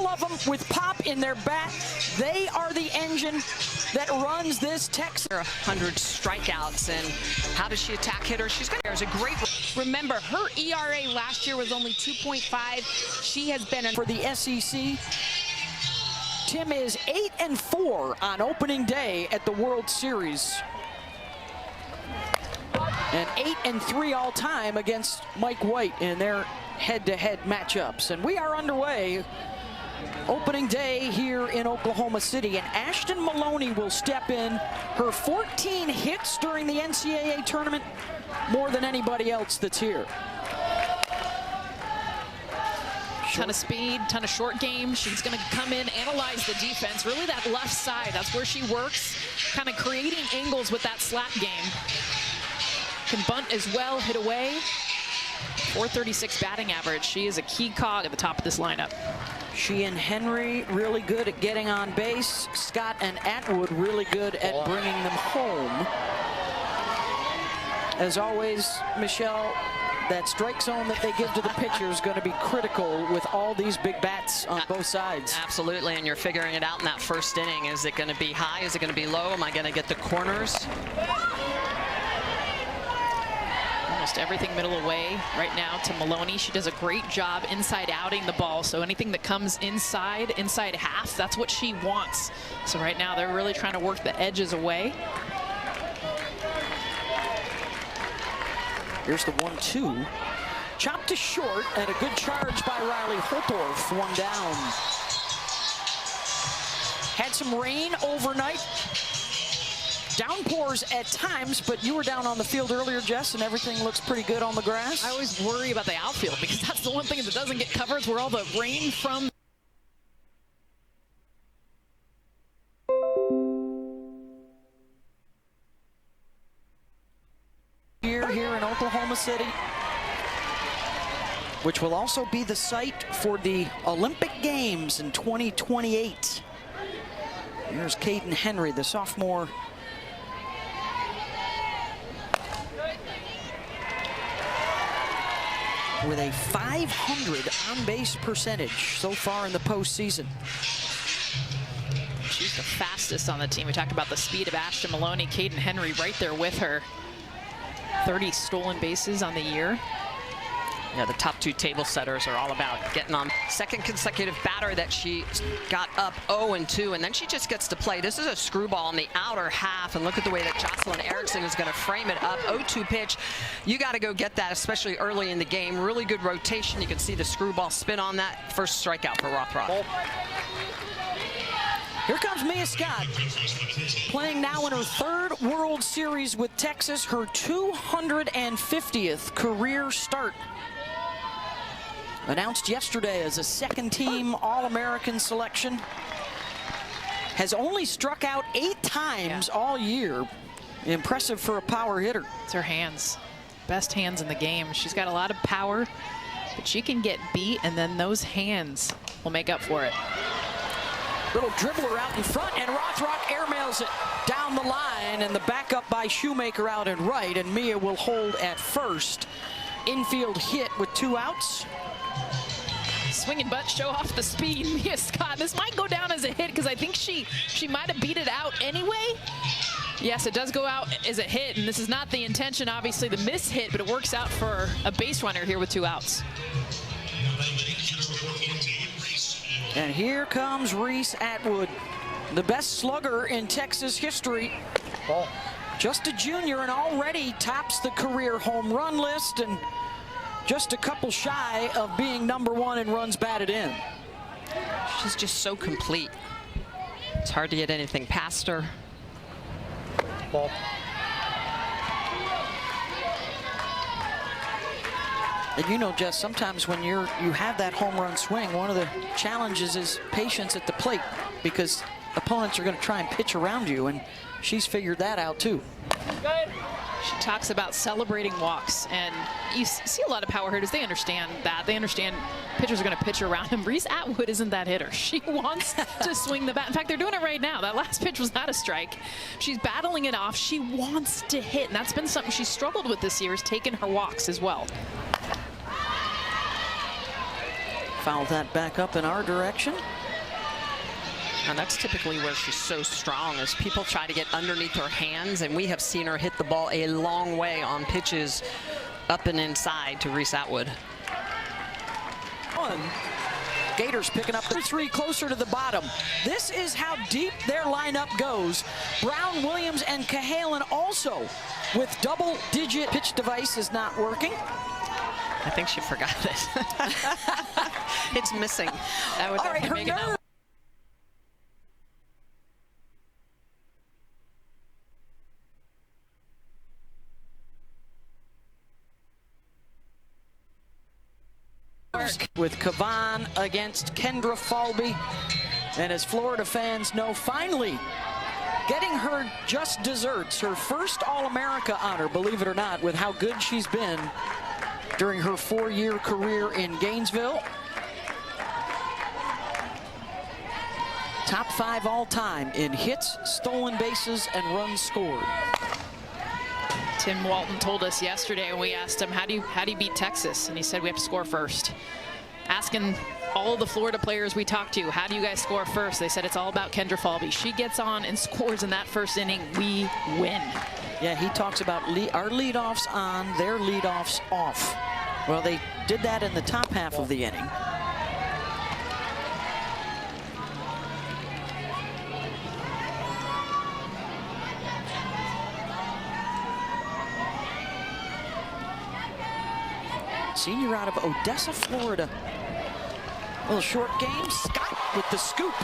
all of them with pop in their bat. They are the engine that runs this Texas. 100 strikeouts, and how does she attack hitters? She's got, there's a great. Remember, her ERA last year was only 2.5. She has been for the SEC. Tim is 8-4 on opening day at the World Series. And 8-3 all time against Mike White in their head-to-head matchups. And we are underway. Opening day here in Oklahoma City, and Ashton Maloney will step in. Her 14 hits during the NCAA tournament, more than anybody else that's here. Ton of speed, ton of short game. She's going to come in, analyze the defense. Really that left side, that's where she works, kind of creating angles with that slap game. Can bunt as well, hit away. 436 batting average. She is a key cog at the top of this lineup. She and Henry really good at getting on base. Scott and Atwood really good at bringing them home. As always, Michelle, that strike zone that they give to the pitcher is going to be critical with all these big bats on both sides. Absolutely, and you're figuring it out in that first inning. Is it going to be high? Is it going to be low? Am I going to get the corners? Almost everything middle away right now to Maloney. She does a great job inside outing the ball. So anything that comes inside half, that's what she wants. So right now they're really trying to work the edges away. Here's the 1-2. Chopped to short, and a good charge by Riley Holtorf. One down. Had some rain overnight. Downpours at times, but you were down on the field earlier, Jess, and everything looks pretty good on the grass. I always worry about the outfield because that's the one thing that doesn't get covered, where all the rain from. Here in Oklahoma City, which will also be the site for the Olympic Games in 2028. Here's Caden Henry, the sophomore. With a 500 on-base percentage so far in the postseason. She's the fastest on the team. We talked about the speed of Ashton Maloney. Caden Henry right there with her. 30 stolen bases on the year. Yeah, the top two table setters are all about getting on. Second consecutive batter that she got up 0-2, and then she just gets to play. This is a screwball in the outer half, and look at the way that Jocelyn Erickson is going to frame it up. 0-2 pitch. You got to go get that, especially early in the game. Really good rotation. You can see the screwball spin on that. First strikeout for Rothrock. Here comes Mia Scott, playing now in her third World Series with Texas, her 250th career start. Announced yesterday as a second-team All-American selection. Has only struck out 8 times all year. Impressive for a power hitter. It's her hands. Best hands in the game. She's got a lot of power, but she can get beat, and then those hands will make up for it. Little dribbler out in front, and Rothrock airmails it down the line, and the backup by Shoemaker out in right, and Mia will hold at first. Infield hit with 2 outs. Swinging butt, show off the speed. Mia Scott, this might go down as a hit because I think she might have beat it out anyway. Yes, it does go out as a hit, and this is not the intention, obviously, the miss hit, but it works out for a base runner here with 2 outs. And here comes Reese Atwood, the best slugger in Texas history. Just a junior and already tops the career home run list, and just a couple shy of being #1 in runs batted in. She's just so complete. It's hard to get anything past her. And you know, Jess, sometimes when you have that home run swing, one of the challenges is patience at the plate, because opponents are going to try and pitch around you, and she's figured that out too. She talks about celebrating walks, and you see a lot of power hitters. They understand that. They understand pitchers are going to pitch around him. Reese Atwood isn't that hitter. She wants to swing the bat. In fact, they're doing it right now. That last pitch was not a strike. She's battling it off. She wants to hit, and that's been something she's struggled with this year, is taking her walks as well. Foul that back up in our direction. And that's typically where she's so strong, is people try to get underneath her hands, and we have seen her hit the ball a long way on pitches up and inside to Reese Atwood. Gators picking up the 3 closer to the bottom. This is how deep their lineup goes. Brown, Williams, and Cahalan also with double-digit pitch device is not working. I think she forgot it. It's missing. That would All right, her make it nerve. With Kavan against Kendra Falby. And as Florida fans know, finally getting her just desserts, her first All-America honor, believe it or not, with how good she's been during her 4-year career in Gainesville. Top 5 all-time in hits, stolen bases, and runs scored. Tim Walton told us yesterday when we asked him, how do you beat Texas? And he said, we have to score first. Asking all the Florida players we talked to, how do you guys score first? They said it's all about Kendra Falby. She gets on and scores in that first inning, we win. Yeah, he talks about our leadoffs on, their leadoffs off. Well, they did that in the top half of the inning. Senior out of Odessa, Florida. Little short game. Scott with the scoop.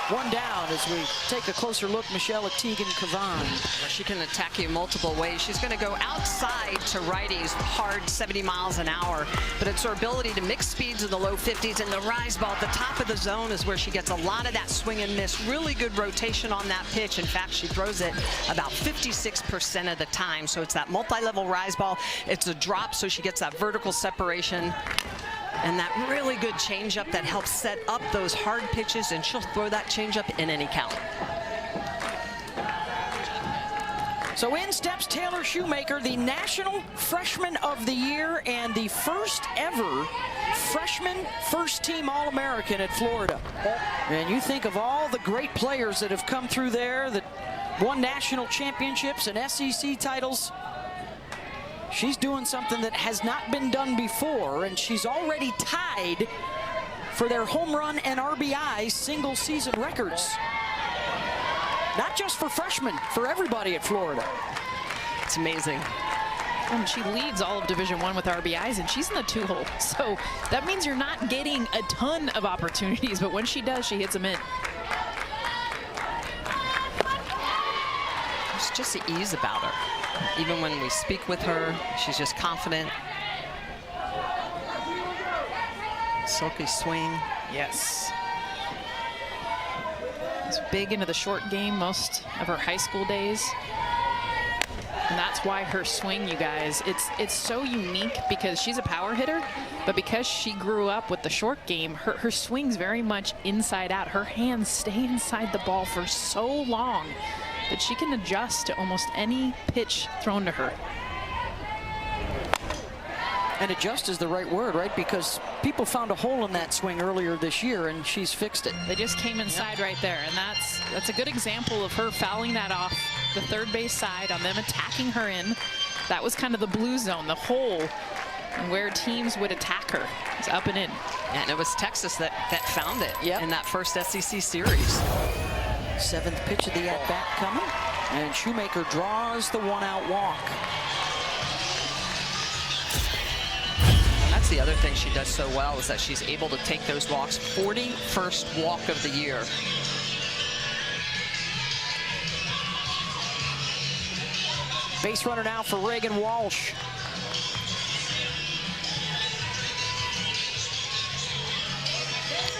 1 down as we take a closer look. Michelle at Tegan Kavan. She can attack you multiple ways. She's going to go outside to righties hard, 70 miles an hour. But it's her ability to mix speeds in the low 50s, and the rise ball at the top of the zone is where she gets a lot of that swing and miss. Really good rotation on that pitch. In fact, she throws it about 56% of the time. So it's that multi-level rise ball. It's a drop, so she gets that vertical separation. And that really good changeup that helps set up those hard pitches, and she'll throw that changeup in any count. So in steps Taylor Shoemaker, the National Freshman of the Year and the first ever freshman first-team All-American at Florida. And you think of all the great players that have come through there that won national championships and SEC titles. She's doing something that has not been done before, and she's already tied for their home run and RBI single season records. Not just for freshmen, for everybody at Florida. It's amazing. And she leads all of Division I with RBIs, and she's in the 2-hole. So that means you're not getting a ton of opportunities, but when she does, she hits them in. There's just the ease about her. Even when we speak with her, she's just confident. Silky swing. Yes. She's big into the short game most of her high school days. And that's why her swing, you guys, it's so unique because she's a power hitter, but because she grew up with the short game, her swing's very much inside out. Her hands stay inside the ball for so long that she can adjust to almost any pitch thrown to her. And adjust is the right word, right? Because people found a hole in that swing earlier this year, and she's fixed it. They just came inside right there, and that's a good example of her fouling that off the third base side on them attacking her in. That was kind of the blue zone, the hole, and where teams would attack her. It's up and in. Yeah, and it was Texas that found it in that first SEC series. 7th pitch of the at-bat coming, and Shoemaker draws the 1-out walk. And that's the other thing she does so well, is that she's able to take those walks. 41st walk of the year. Base runner now for Reagan Walsh.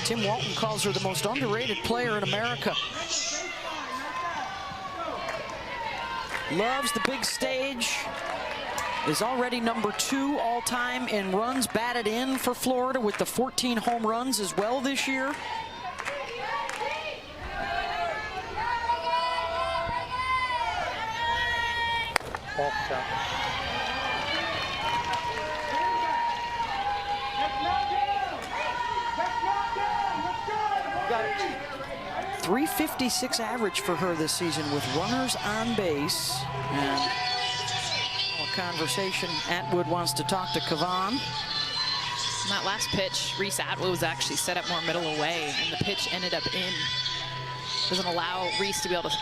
Tim Walton calls her the most underrated player in America. Loves the big stage. Is already #2 all-time in runs batted in for Florida with the 14 home runs as well this year. .356 average for her this season with runners on base. And a conversation, Atwood wants to talk to Kavan. On that last pitch, Reese Atwood was actually set up more middle away, and the pitch ended up in. Doesn't allow Reese to be able to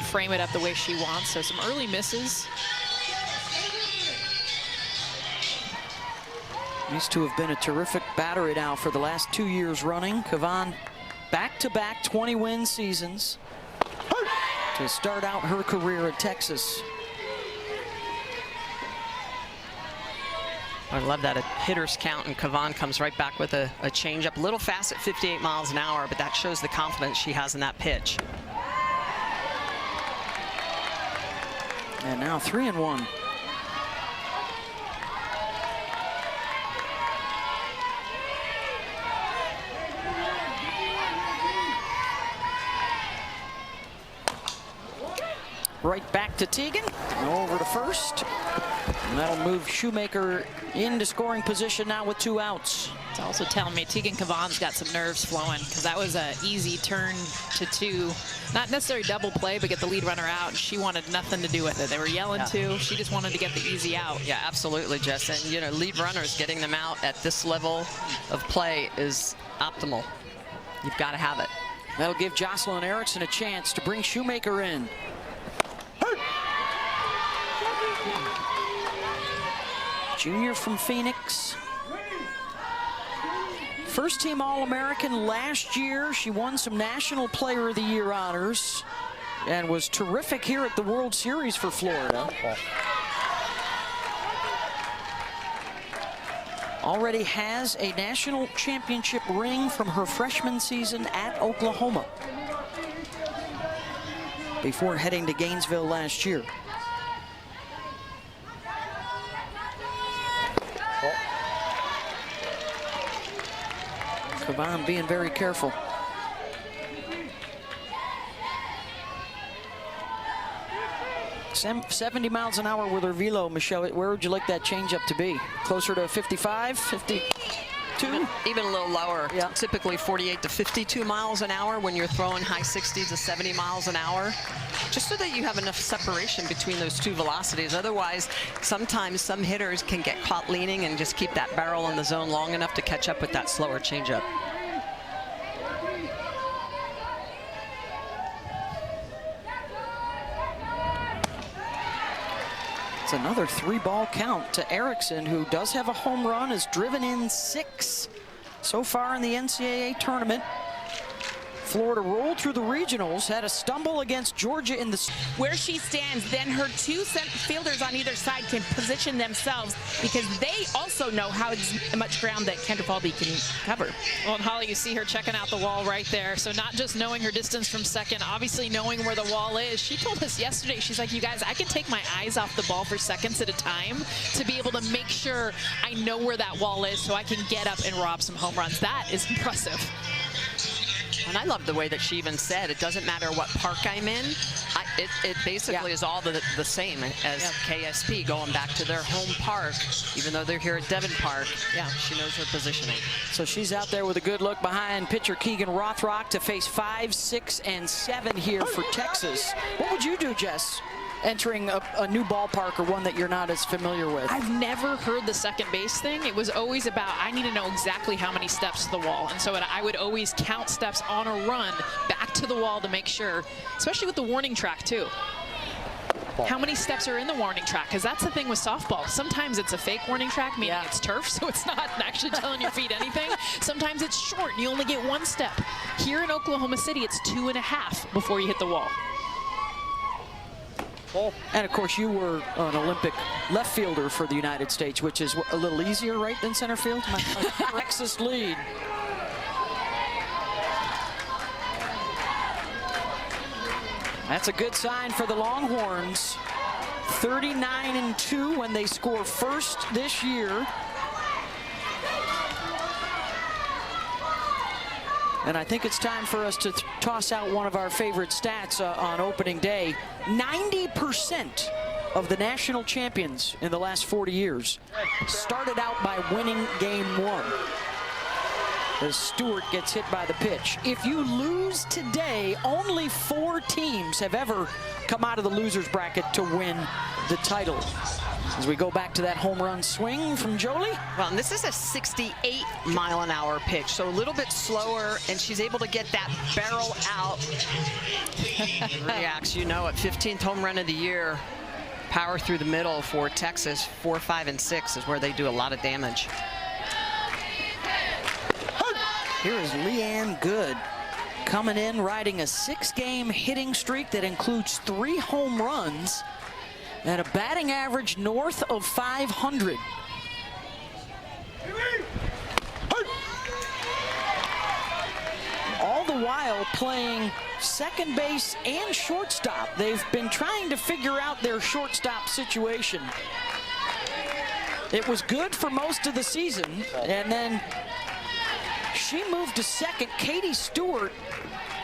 frame it up the way she wants, so some early misses. These two have been a terrific battery now for the last 2 years running. Kavan back-to-back 20-win seasons to start out her career at Texas. I love that a hitter's count, and Kavan comes right back with a changeup. A little fast at 58 miles an hour, but that shows the confidence she has in that pitch. And now 3-1. Right back to Teagan, over to first. And that'll move Shoemaker into scoring position now with 2 outs. It's also telling me Teagan Kavan's got some nerves flowing, because that was an easy turn to 2. Not necessarily double play, but get the lead runner out. And she wanted nothing to do with it. They were yelling too. She just wanted to get the easy out. Yeah, absolutely, Jess. And, you know, lead runners, getting them out at this level of play is optimal. You've got to have it. That'll give Jocelyn Erickson a chance to bring Shoemaker in. Junior from Phoenix. First team All-American last year. She won some National Player of the Year honors and was terrific here at the World Series for Florida. Already has a national championship ring from her freshman season at Oklahoma before heading to Gainesville last year. Kavan being very careful. 70 miles an hour with her velo, Michelle. Where would you like that changeup to be? Closer to 55, 52? Even a little lower. Yeah. Typically 48 to 52 miles an hour when you're throwing high 60s to 70 miles an hour. Just so that you have enough separation between those two velocities. Otherwise, sometimes some hitters can get caught leaning and just keep that barrel in the zone long enough to catch up with that slower changeup. It's another 3-ball count to Erickson, who does have a home run, has driven in 6 so far in the NCAA tournament. Florida rolled through the regionals, had a stumble against Georgia in the... Where she stands, then her 2 fielders on either side can position themselves, because they also know how much ground that Kendra Falby can cover. Well, and Holly, you see her checking out the wall right there. So not just knowing her distance from second, obviously knowing where the wall is. She told us yesterday, she's like, you guys, I can take my eyes off the ball for seconds at a time to be able to make sure I know where that wall is so I can get up and rob some home runs. That is impressive. And I love the way that she even said, it doesn't matter what park I'm in. It basically is all the same as KSP going back to their home park. Even though they're here at Devon Park, she knows her positioning. So she's out there with a good look behind pitcher Keegan Rothrock to face 5, 6, and 7 here for Texas. What would you do, Jess, entering a new ballpark or one that you're not as familiar with? I've never heard the second base thing. It was always about, I need to know exactly how many steps to the wall. And so I would always count steps on a run back to the wall to make sure, especially with the warning track too. How many steps are in the warning track? Because that's the thing with softball. Sometimes it's a fake warning track, meaning it's turf, so it's not actually telling your feet anything. Sometimes it's short, and you only get 1 step. Here in Oklahoma City, it's 2.5 before you hit the wall. And of course, you were an Olympic left fielder for the United States, which is a little easier, right, than center field? Texas lead. That's a good sign for the Longhorns. 39-2 when they score first this year. And I think it's time for us to toss out one of our favorite stats on opening day. 90% of the national champions in the last 40 years started out by winning game 1. as Stewart gets hit by the pitch. If you lose today, only 4 teams have ever come out of the loser's bracket to win the title. As we go back to that home run swing from Jolie. Well, and this is a 68-mile-an-hour pitch, so a little bit slower, and she's able to get that barrel out. Reacts, you know it. 15th home run of the year. Power through the middle for Texas. 4, 5, and 6 is where they do a lot of damage. Here is Leanne Good coming in, riding a 6-game hitting streak that includes 3 home runs and a batting average north of 500. All the while playing second base and shortstop. They've been trying to figure out their shortstop situation. It was good for most of the season, and then she moved to second. Katie Stewart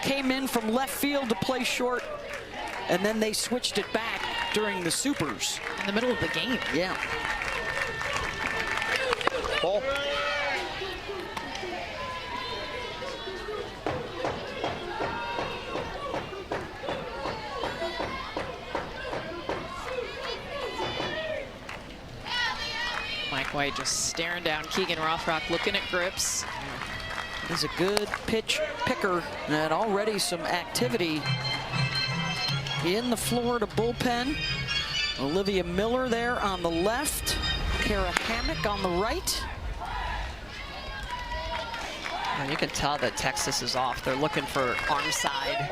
came in from left field to play short, and then they switched it back during the supers. In the middle of the game. Yeah. Ball. Mike White just staring down Keegan Rothrock, looking at grips. He's a good pitch picker, and already some activity in the Florida bullpen. Olivia Miller there on the left, Kara Hammock on the right. And you can tell that Texas is off. They're looking for arm side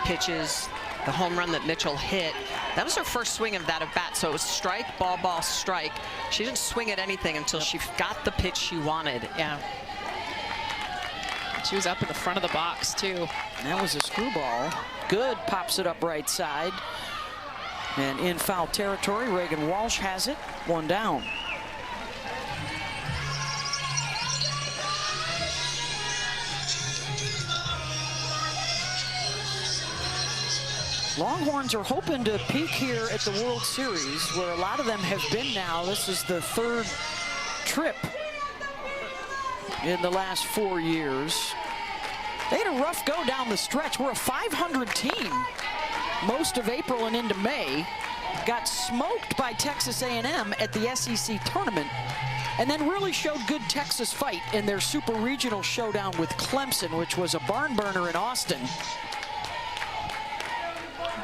pitches. The home run that Mitchell hit, that was her first swing of that at bat. So it was strike, ball, ball, strike. She didn't swing at anything until she got the pitch she wanted. Yeah. She was up in the front of the box, too. That was a screwball. Good, pops it up right side. And in foul territory, Reagan Walsh has it, 1 down. Longhorns are hoping to peak here at the World Series, where a lot of them have been now. This is the 3rd trip in the last 4 years. They had a rough go down the stretch. We're a 500 team most of April and into May. Got smoked by Texas A&M at the SEC tournament, and then really showed good Texas fight in their super regional showdown with Clemson, which was a barn burner in Austin.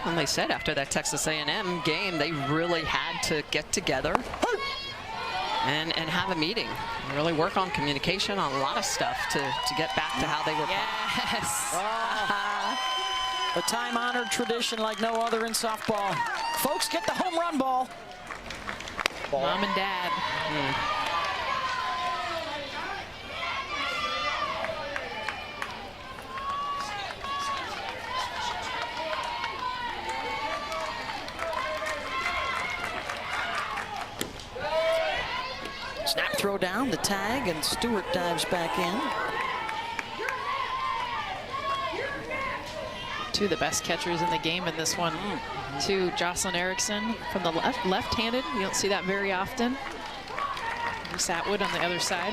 And they said after that Texas A&M game, they really had to get together and have a meeting. Really work on communication, on a lot of stuff to get back to how they were. Yes. A time-honored tradition like no other in softball. Folks, get the home run ball. Mom and Dad. Snap throw down, the tag, and Stewart dives back in. 2 of the best catchers in the game in this one. To Jocelyn Erickson from the left-handed. You don't see that very often. Reese Atwood on the other side.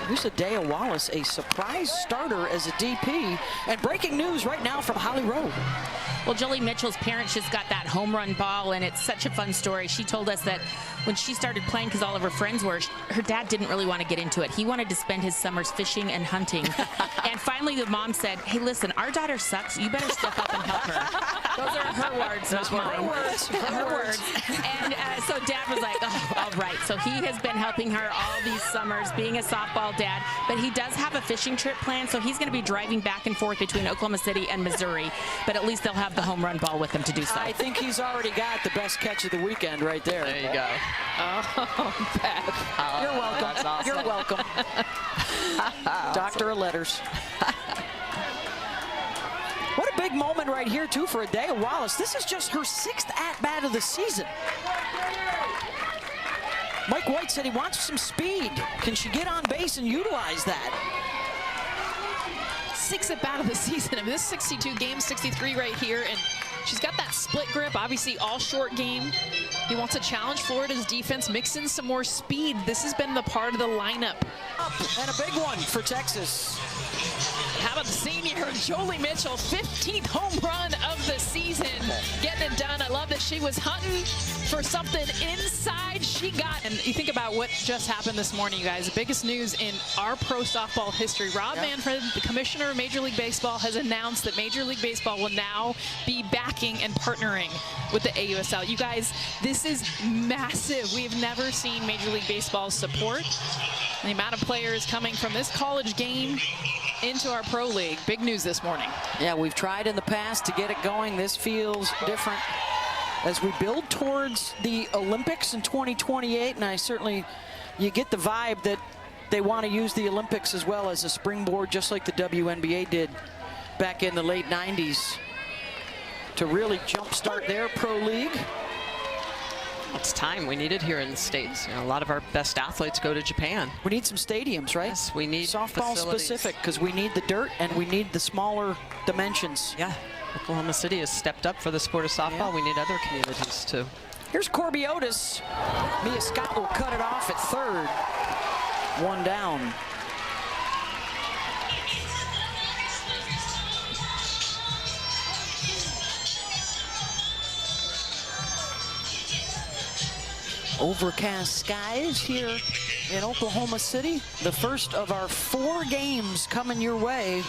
Here's Adea Wallace, a surprise starter as a DP. And breaking news right now from Holly Rowe. Well, Jolie Mitchell's parents just got that home run ball, and it's such a fun story. She told us that when she started playing, because all of her friends were, her dad didn't really want to get into it. He wanted to spend his summers fishing and hunting. And finally, the mom said, hey, listen, our daughter sucks. You better step up and help her. Those are her words, not mine. Her words. And so Dad was like, oh, all right. So he has been helping her all these summers, being a softball dad. But he does have a fishing trip planned, so he's going to be driving back and forth between Oklahoma City and Missouri. But at least they'll have the home run ball with him to do so. I think he's already got the best catch of the weekend right there. There you go. Oh, Beth. You're welcome. That's awesome. You're welcome. Doctor of letters. What a big moment right here, too, for Adea Wallace. This is just her 6th at-bat of the season. Mike White said he wants some speed. Can she get on base and utilize that? 6th at bat of the season. I mean, this 62 games, 63 right here, and She's got that split grip, obviously all short game. He wants to challenge Florida's defense, mix in some more speed. This has been the part of the lineup. And a big one for Texas. How about the senior, Jolie Mitchell, 15th home run of the season, getting it done. I love that she was hunting for something inside. She got, and you think about what just happened this morning, you guys. The biggest news in our pro softball history. Rob Manfred, the commissioner of Major League Baseball, has announced that Major League Baseball will now be backing and partnering with the AUSL. You guys, this is massive. We have never seen Major League Baseball's support. The amount of players coming from this college game into our pro league. Big news this morning. Yeah, we've tried in the past to get it going. This feels different as we build towards the Olympics in 2028, and I certainly, you get the vibe that they want to use the Olympics as well as a springboard, just like the WNBA did back in the late 90s, to really jumpstart their pro league. It's time. We need it here in the States. You know, a lot of our best athletes go to Japan. We need some stadiums, right? Yes, we need softball facilities. specific, because we need the dirt and we need the smaller dimensions. Yeah, Oklahoma City has stepped up for the sport of softball. Yeah. We need other communities too. Here's Corby Otis. Mia Scott will cut it off at third. One down. Overcast skies here in Oklahoma City. The first of our 4 games coming your way.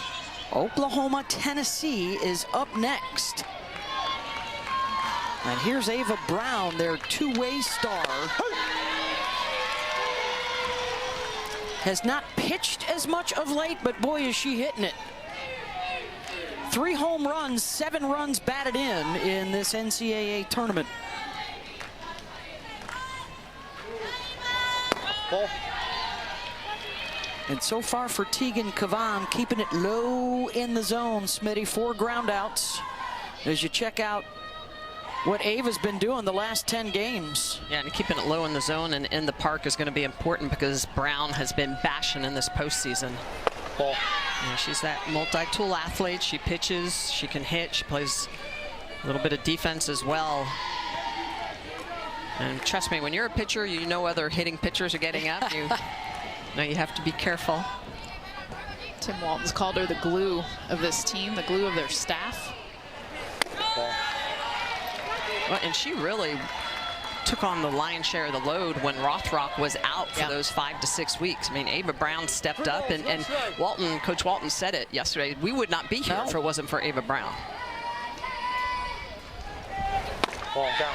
Oklahoma, Tennessee is up next. And here's Ava Brown, their two-way star. Has not pitched as much of late, but boy, is she hitting it. 3 home runs, 7 runs batted in this NCAA tournament. Ball. And so far for Tegan Kavan, keeping it low in the zone, Smitty. 4 ground outs as you check out what Ava's been doing the last 10 games. Yeah, and keeping it low in the zone and in the park is going to be important because Brown has been bashing in this postseason. Ball. You know, she's that multi-tool athlete. She pitches, she can hit, she plays a little bit of defense as well. And trust me, when you're a pitcher, you know other hitting pitchers are getting up. You know you have to be careful. Tim Walton's called her the glue of this team, the glue of their staff. Well, and she really took on the lion's share of the load when Rothrock was out for those 5 to 6 weeks. I mean, Ava Brown stepped up, and Walton, Coach Walton said it yesterday, we would not be here if it wasn't for Ava Brown. Ball down.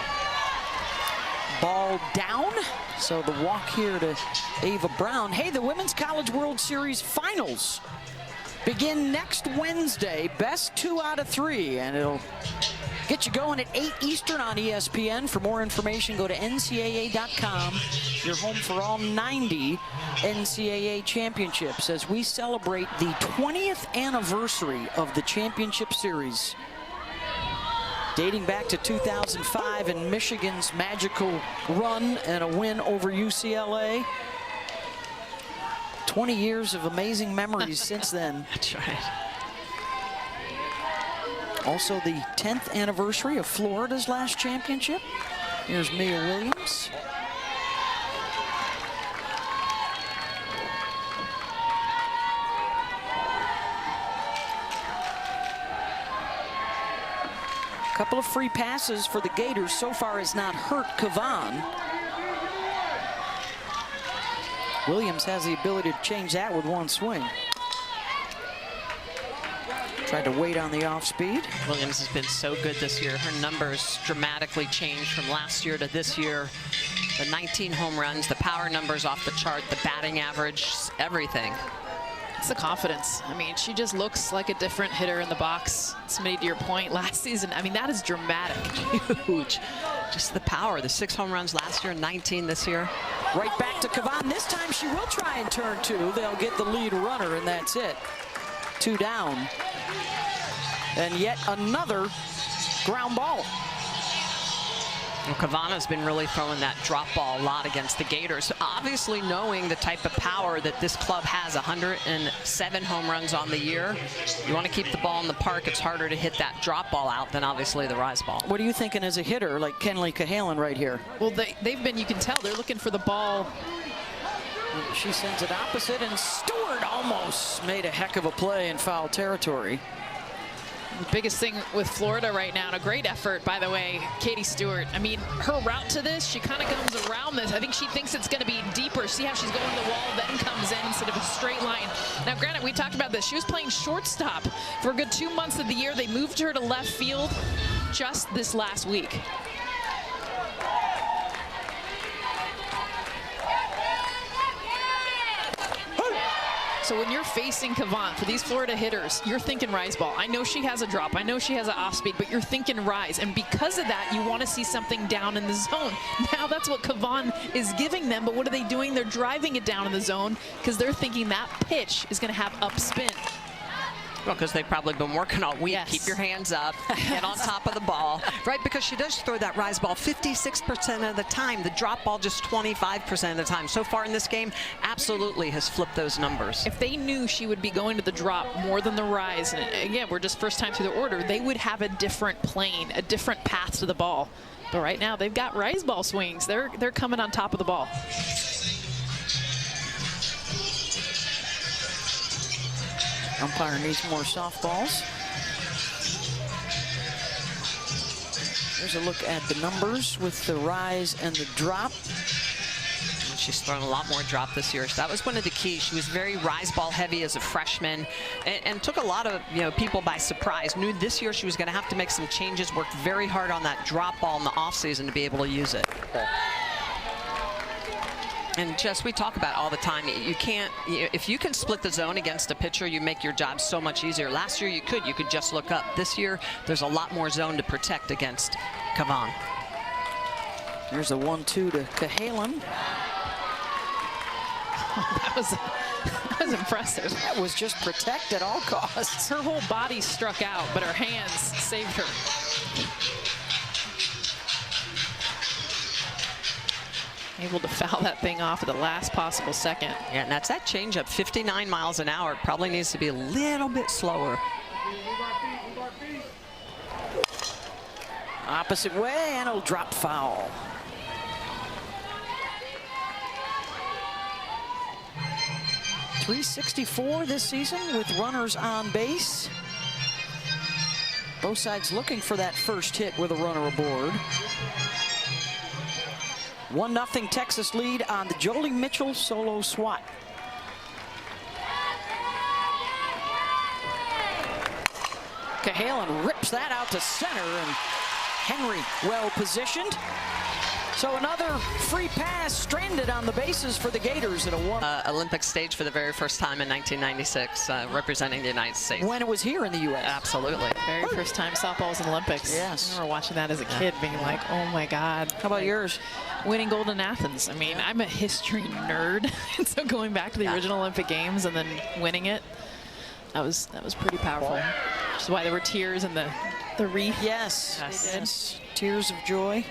Ball down. So the walk here to Ava Brown. Hey, the Women's College World Series Finals begin next Wednesday. Best 2 out of 3, and it'll get you going at 8 Eastern on ESPN. For more information, go to ncaa.com. You're home for all 90 NCAA championships as we celebrate the 20th anniversary of the championship series, dating back to 2005 and Michigan's magical run and a win over UCLA. 20 years of amazing memories since then. That's right. Also the 10th anniversary of Florida's last championship. Here's Mia Williams. Couple of free passes for the Gators. So far has not hurt Kavan. Williams has the ability to change that with one swing. Tried to wait on the off speed. Williams has been so good this year. Her numbers dramatically changed from last year to this year. The 19 home runs, the power numbers off the chart, the batting average, everything. It's the confidence. I mean, she just looks like a different hitter in the box. Somebody, to your point, last season, I mean, that is dramatic. Huge. Just the power. The 6 home runs last year, 19 this year. Right back to Kavan. This time she will try and turn 2. They'll get the lead runner, and that's it. 2 down. And yet another ground ball. Well, Kavanagh's been really throwing that drop ball a lot against the Gators. Obviously knowing the type of power that this club has, 107 home runs on the year. You want to keep the ball in the park. It's harder to hit that drop ball out than obviously the rise ball. What are you thinking as a hitter, like Kenley Cahalan right here? Well, they've been, you can tell, they're looking for the ball. She sends it opposite, and Stewart almost made a heck of a play in foul territory. The biggest thing with Florida right now, and a great effort, by the way, Katie Stewart. I mean, her route to this, she kind of comes around this. I think she thinks it's going to be deeper. See how she's going to the wall, then comes in instead of a straight line. Now, granted, we talked about this. She was playing shortstop for a good 2 months of the year. They moved her to left field just this last week. So when you're facing Kavan, for these Florida hitters, you're thinking rise ball. I know she has a drop. I know she has an off speed, but you're thinking rise. And because of that, you want to see something down in the zone. Now that's what Kavan is giving them, but what are they doing? They're driving it down in the zone because they're thinking that pitch is going to have up spin. Well, because they've probably been working all week. Yes. Keep your hands up, get on top of the ball. Right, because she does throw that rise ball 56% of the time. The drop ball just 25% of the time. So far in this game, absolutely has flipped those numbers. If they knew she would be going to the drop more than the rise, and again, we're just first time through the order, they would have a different plane, a different path to the ball. But right now, they've got rise ball swings. They're coming on top of the ball. Umpire needs more softballs. There's a look at the numbers with the rise and the drop. She's thrown a lot more drop this year. So that was one of the keys. She was very rise ball heavy as a freshman and took a lot of people by surprise. Knew this year she was going to have to make some changes, worked very hard on that drop ball in the offseason to be able to use it. And Jess, we talk about all the time, you can't, if you can split the zone against a pitcher, you make your job so much easier. Last year you could just look up. This year, there's a lot more zone to protect against Kavan. Here's a 1-2 to Cahalan. That was impressive. That was just protect at all costs. Her whole body struck out, but her hands saved her. Able to foul that thing off at the last possible second. Yeah, and that's that changeup, 59 miles an hour. It probably needs to be a little bit slower. Opposite way, and it'll drop foul. .364 this season with runners on base. Both sides looking for that first hit with a runner aboard. 1-0 Texas lead on the Jolie Mitchell solo swat. Cahalan rips that out to center, and Henry well positioned. So another free pass stranded on the bases for the Gators at a one. Olympic stage for the very first time in 1996, representing the United States. When it was here in the U.S. Absolutely. Very first time softball was in the Olympics. Yes. I remember watching that as a kid being like, oh my God. How about yours? Winning gold in Athens. I mean, I'm a history nerd. And so going back to the original Olympic Games and then winning it, that was pretty powerful. Which is why there were tears in the wreath. Yes. Yes. Tears of joy.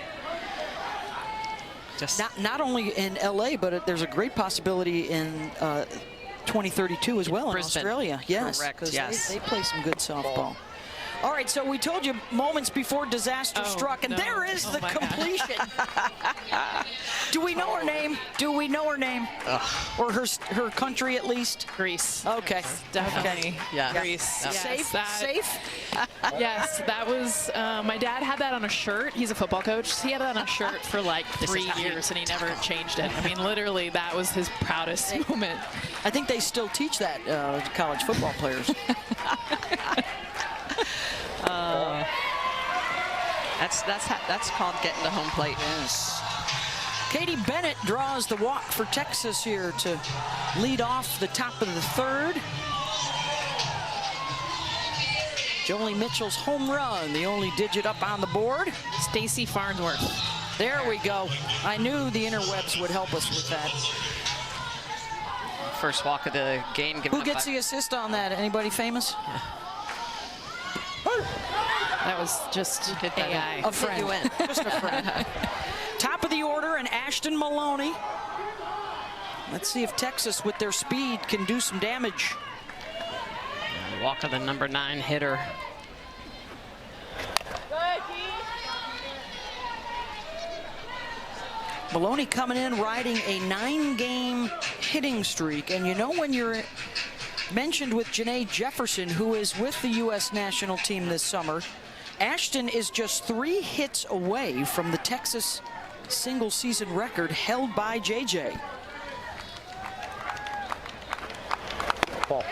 Just Not only in LA, but there's a great possibility in 2032 as well in Brisbane. Australia. Yes, Correct, 'cause yes. they play some good softball. All right, so we told you moments before disaster struck, and no. there is the my God. completion. Do we know her name? Do we know her name? Or her country at least? Greece. Okay. Definitely. Yeah. Greece. Yeah. Yes, Safe? that- Safe? Yes, that was, my dad had that on a shirt. He's a football coach. He had that on a shirt for like 3 years and he never changed it. I mean, literally, that was his proudest moment. I think they still teach that to college football players. That's called getting to home plate. Yes. Katie Bennett draws the walk for Texas here to lead off the top of the third. Jolie Mitchell's home run, the only digit up on the board. Stacy Farnsworth. There we go. I knew the interwebs would help us with that. First walk of the game. Who gets the assist on that? Anybody famous? That was just AI. A friend. Just a friend. Top of the order, and Ashton Maloney. Let's see if Texas, with their speed, can do some damage. Walker, the number 9 hitter. Maloney coming in, riding a 9-game hitting streak. And you know, when you're mentioned with Janae Jefferson, who is with the U.S. national team this summer, Ashton is just 3 hits away from the Texas single-season record held by JJ. Ball.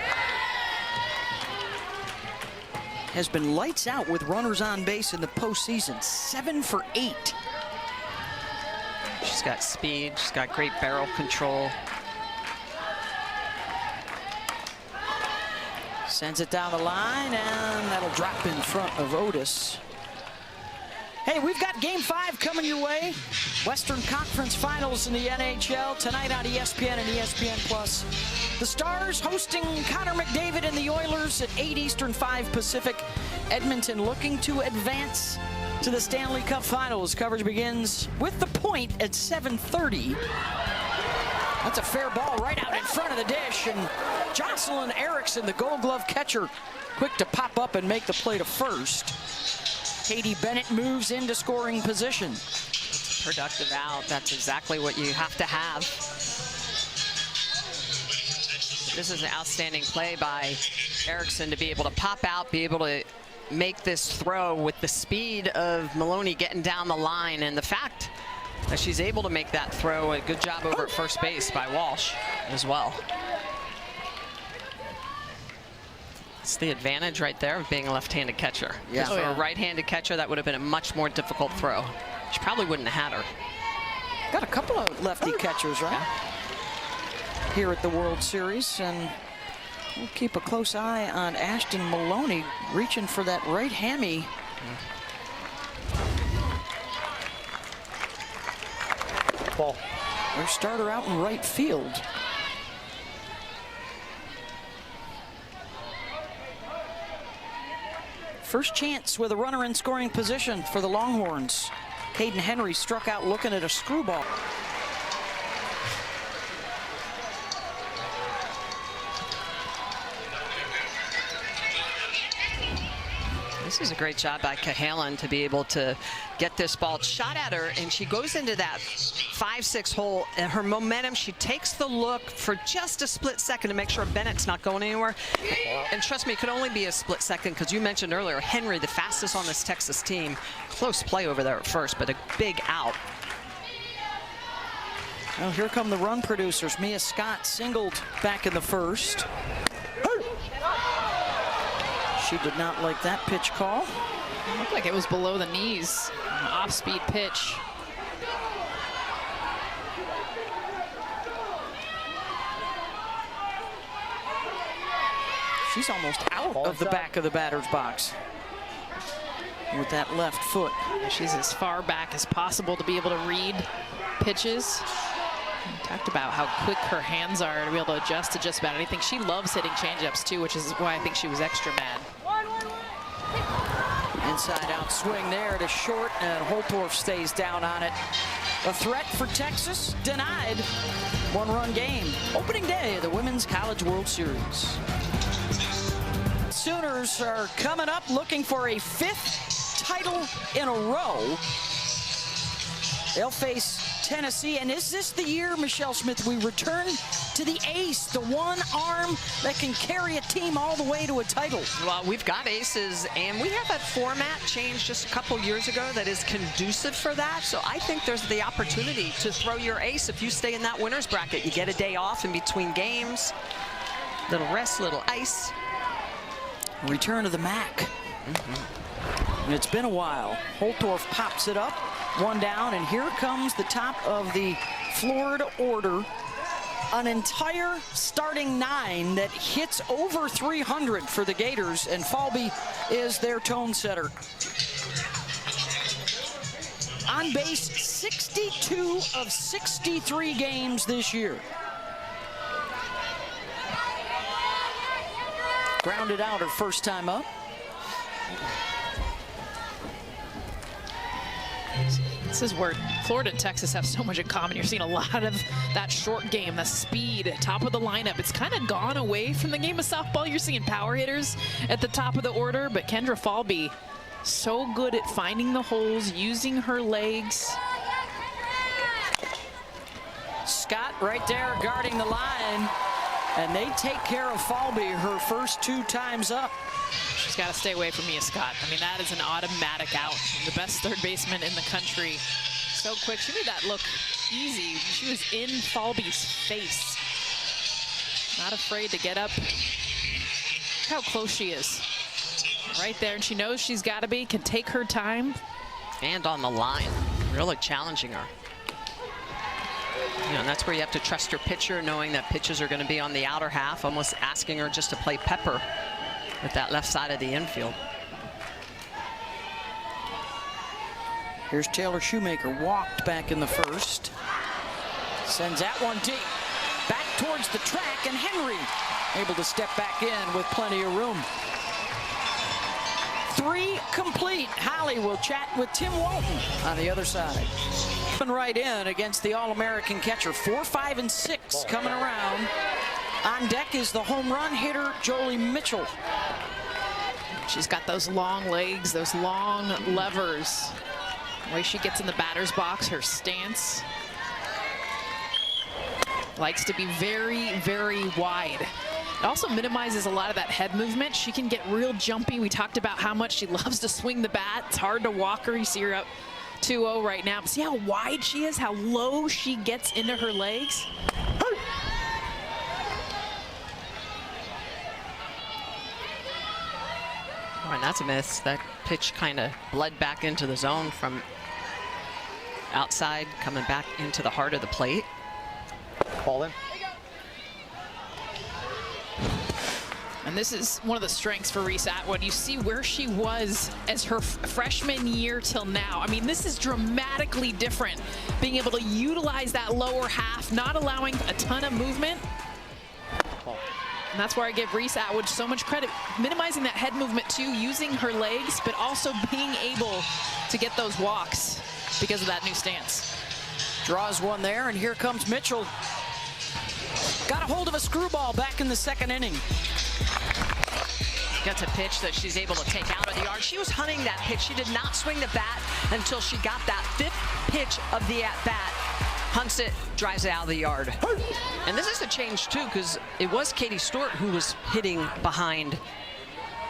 Has been lights out with runners on base in the postseason, 7 for 8. She's got speed, she's got great barrel control. Sends it down the line, and that'll drop in front of Otis. Hey, we've got Game 5 coming your way. Western Conference Finals in the NHL tonight on ESPN and ESPN+. The Stars hosting Connor McDavid and the Oilers at 8 Eastern, 5 Pacific. Edmonton looking to advance to the Stanley Cup Finals. Coverage begins with the point at 7:30. That's a fair ball right out in front of the dish, and Jocelyn Erickson, the Gold Glove catcher, quick to pop up and make the play to first. Katie Bennett moves into scoring position. Productive out, that's exactly what you have to have. This is an outstanding play by Erickson to be able to pop out, be able to make this throw with the speed of Maloney getting down the line, and the fact that she's able to make that throw. A good job over at first base by Walsh as well. It's the advantage right there of being a left-handed catcher. Yeah. For a right-handed catcher, that would have been a much more difficult throw. She probably wouldn't have had her. Got a couple of lefty catchers, right? Yeah. Here at the World Series, and we'll keep a close eye on Ashton Maloney reaching for that right hammy. Ball. Their starter out in right field. First chance with a runner in scoring position for the Longhorns. Caden Henry struck out looking at a screwball. This is a great job by Cahalan to be able to get this ball shot at her, and she goes into that 5-6 hole, and her momentum, she takes the look for just a split second to make sure Bennett's not going anywhere. And trust me, it could only be a split second, because you mentioned earlier, Henry, the fastest on this Texas team. Close play over there at first, but a big out. Well, here come the run producers. Mia Scott singled back in the first. She did not like that pitch call. It looked like it was below the knees. An off-speed pitch. She's almost out of the back of the batter's box with that left foot. She's as far back as possible to be able to read pitches. We talked about how quick her hands are to be able to adjust to just about anything. She loves hitting changeups too, which is why I think she was extra mad. Inside out swing there to short, and Holtorf stays down on it. A threat for Texas, denied. 1-run game. Opening day of the Women's College World Series. Sooners are coming up looking for a 5th title in a row. They'll face Tennessee, and is this the year, Michelle Smith, we return to the ace, the one arm that can carry a team all the way to a title? Well, we've got aces, and we have that format changed just a couple years ago that is conducive for that. So I think there's the opportunity to throw your ace if you stay in that winner's bracket. You get a day off in between games, little rest, little ice. Return of the MAC. And it's been a while. Holtorf pops it up, 1 down, and here comes the top of the Florida order. An entire starting 9 that hits over 300 for the Gators, and Falby is their tone setter. On base 62 of 63 games this year. Grounded out her first time up. This is where Florida and Texas have so much in common. You're seeing a lot of that short game, the speed, top of the lineup. It's kind of gone away from the game of softball. You're seeing power hitters at the top of the order, but Kendra Falby, so good at finding the holes, using her legs. Scott right there guarding the line, and they take care of Falby her first 2 times up. She's got to stay away from Mia Scott. I mean, that is an automatic out. The best third baseman in the country. So quick. She made that look easy. She was in Falby's face. Not afraid to get up. How close she is. Right there, and she knows she's got to be, can take her time. And on the line, really challenging her. You know, and that's where you have to trust your pitcher, knowing that pitches are going to be on the outer half, almost asking her just to play pepper with that left side of the infield. Here's Taylor Shoemaker, walked back in the first. Sends that one deep. Back towards the track, and Henry able to step back in with plenty of room. 3 complete. Holly will chat with Tim Walton on the other side. Right in against the All-American catcher. 4, 5, and 6 coming around. On deck is the home run hitter, Jolie Mitchell. She's got those long legs, those long levers. The way she gets in the batter's box, her stance. Likes to be very, very wide. It also minimizes a lot of that head movement. She can get real jumpy. We talked about how much she loves to swing the bat. It's hard to walk her. You see her up 2-0 right now. But see how wide she is, how low she gets into her legs? Oh, and that's a miss. That pitch kind of bled back into the zone from outside, coming back into the heart of the plate. Ball in. And this is one of the strengths for Reese Atwood. You see where she was as her freshman year till now. I mean, this is dramatically different. Being able to utilize that lower half, not allowing a ton of movement. And that's where I give Reese Atwood so much credit. Minimizing that head movement too, using her legs, but also being able to get those walks because of that new stance. Draws one there, and here comes Mitchell. Got a hold of a screwball back in the 2nd inning. Gets a pitch that she's able to take out of the yard. She was hunting that pitch. She did not swing the bat until she got that 5th pitch of the at-bat. Hunts it, drives it out of the yard. And this is a change too, because it was Katie Stewart who was hitting behind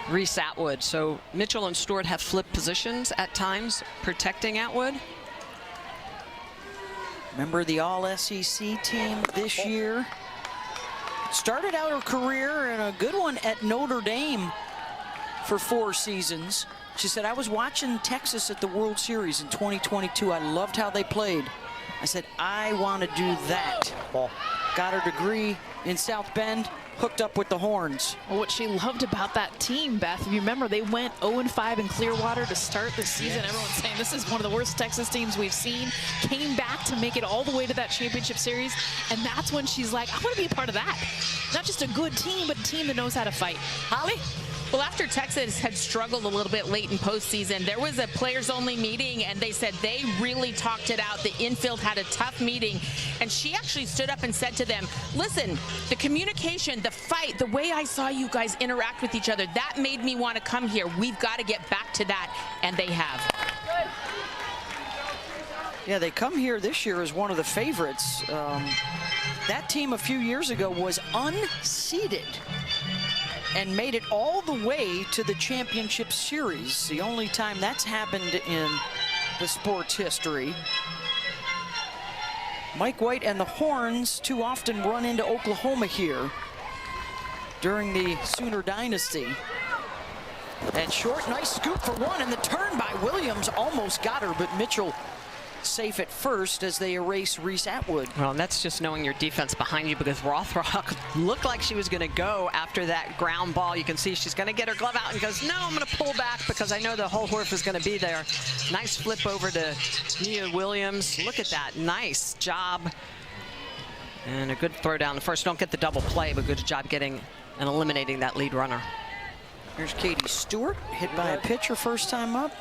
Reese Atwood. So Mitchell and Stewart have flipped positions at times, protecting Atwood. Remember the All-SEC team this year? Started out her career in a good one at Notre Dame for 4 seasons. She said, I was watching Texas at the World Series in 2022. I loved how they played. I said, I want to do that. Ball. Got her degree in South Bend, hooked up with the Horns. Well, what she loved about that team, Beth, if you remember, they went 0-5 in Clearwater to start the season. Yes. Everyone's saying this is one of the worst Texas teams we've seen. Came back to make it all the way to that championship series, and that's when she's like, I want to be a part of that. Not just a good team, but a team that knows how to fight. Holly? Well, after Texas had struggled a little bit late in postseason, there was a players-only meeting, and they said they really talked it out. The infield had a tough meeting, and she actually stood up and said to them, listen, the communication, the fight, the way I saw you guys interact with each other, that made me want to come here. We've got to get back to that, and they have. Yeah, they come here this year as one of the favorites. That team a few years ago was unseeded and made it all the way to the championship series. The only time that's happened in the sport's history. Mike White and the Horns too often run into Oklahoma here during the Sooner dynasty. And short, nice scoop for one, and the turn by Williams almost got her, but Mitchell safe at first as they erase Reese Atwood. Well, and that's just knowing your defense behind you, because Rothrock looked like she was going to go after that ground ball. You can see she's going to get her glove out and goes, no, I'm going to pull back because I know the whole Horf is going to be there. Nice flip over to Nia Williams. Look at that. Nice job. And a good throw down the first. Don't get the double play, but good job getting and eliminating that lead runner. Here's Katie Stewart, hit by a pitcher first time up.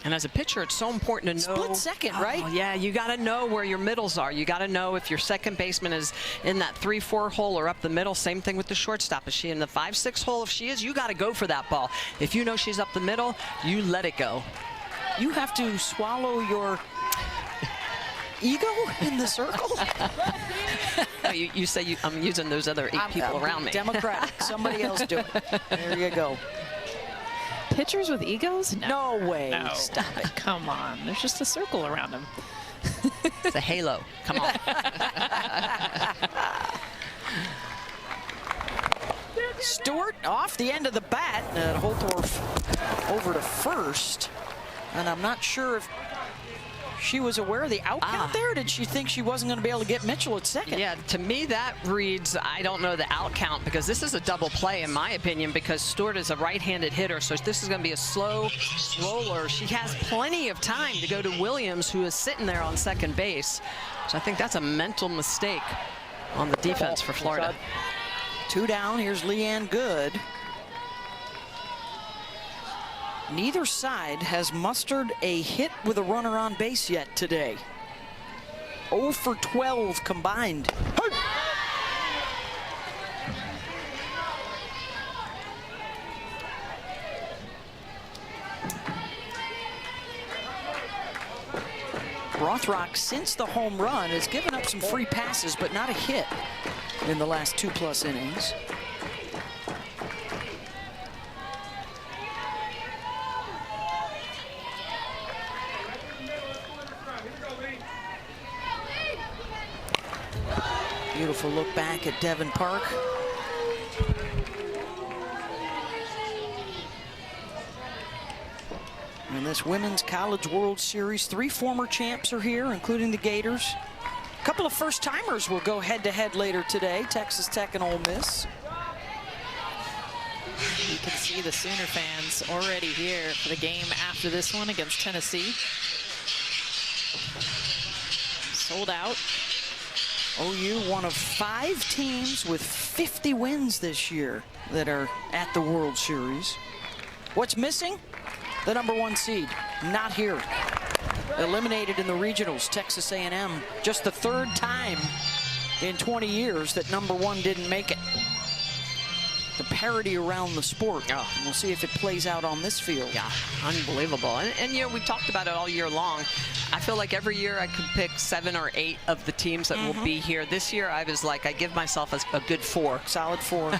And as a pitcher, it's so important to know. Split second, right? Oh, yeah, you got to know where your middles are. You got to know if your second baseman is in that 3-4 hole or up the middle. Same thing with the shortstop. Is she in the 5-6 hole? If she is, you got to go for that ball. If you know she's up the middle, you let it go. You have to swallow your ego in the circle? No, you say I'm using those other 8 people around me. Democratic. Somebody else do it. There you go. Pitchers with egos? No way. No. Stop it. Come on. There's just a circle around them. It's a halo. Come on. Stewart off the end of the bat. Holtorf over to first. And I'm not sure if she was aware of the out count there. Did she think she wasn't going to be able to get Mitchell at second? Yeah, to me that reads, I don't know the out count, because this is a double play in my opinion, because Stewart is a right-handed hitter, so this is going to be a slow roller. She has plenty of time to go to Williams, who is sitting there on second base. So I think that's a mental mistake on the defense for Florida. 2 down. Here's Leanne Good. Neither side has mustered a hit with a runner on base yet today. 0 for 12 combined. Rothrock, since the home run, has given up some free passes, but not a hit in the last 2+ innings. Beautiful look back at Devon Park. In this Women's College World Series, 3 former champs are here, including the Gators. A couple of first-timers will go head-to-head later today, Texas Tech and Ole Miss. You can see the Sooner fans already here for the game after this one against Tennessee. Sold out. OU, one of 5 teams with 50 wins this year that are at the World Series. What's missing? The #1 seed, not here. Eliminated in the regionals, Texas A&M. Just the 3rd time in 20 years that #1 didn't make it. The parity around the sport. And we'll see if it plays out on this field. Yeah, unbelievable. And you know, we talked about it all year long. I feel like every year I could pick 7 or 8 of the teams that will be here. This year I was like, I give myself a good 4. Solid 4.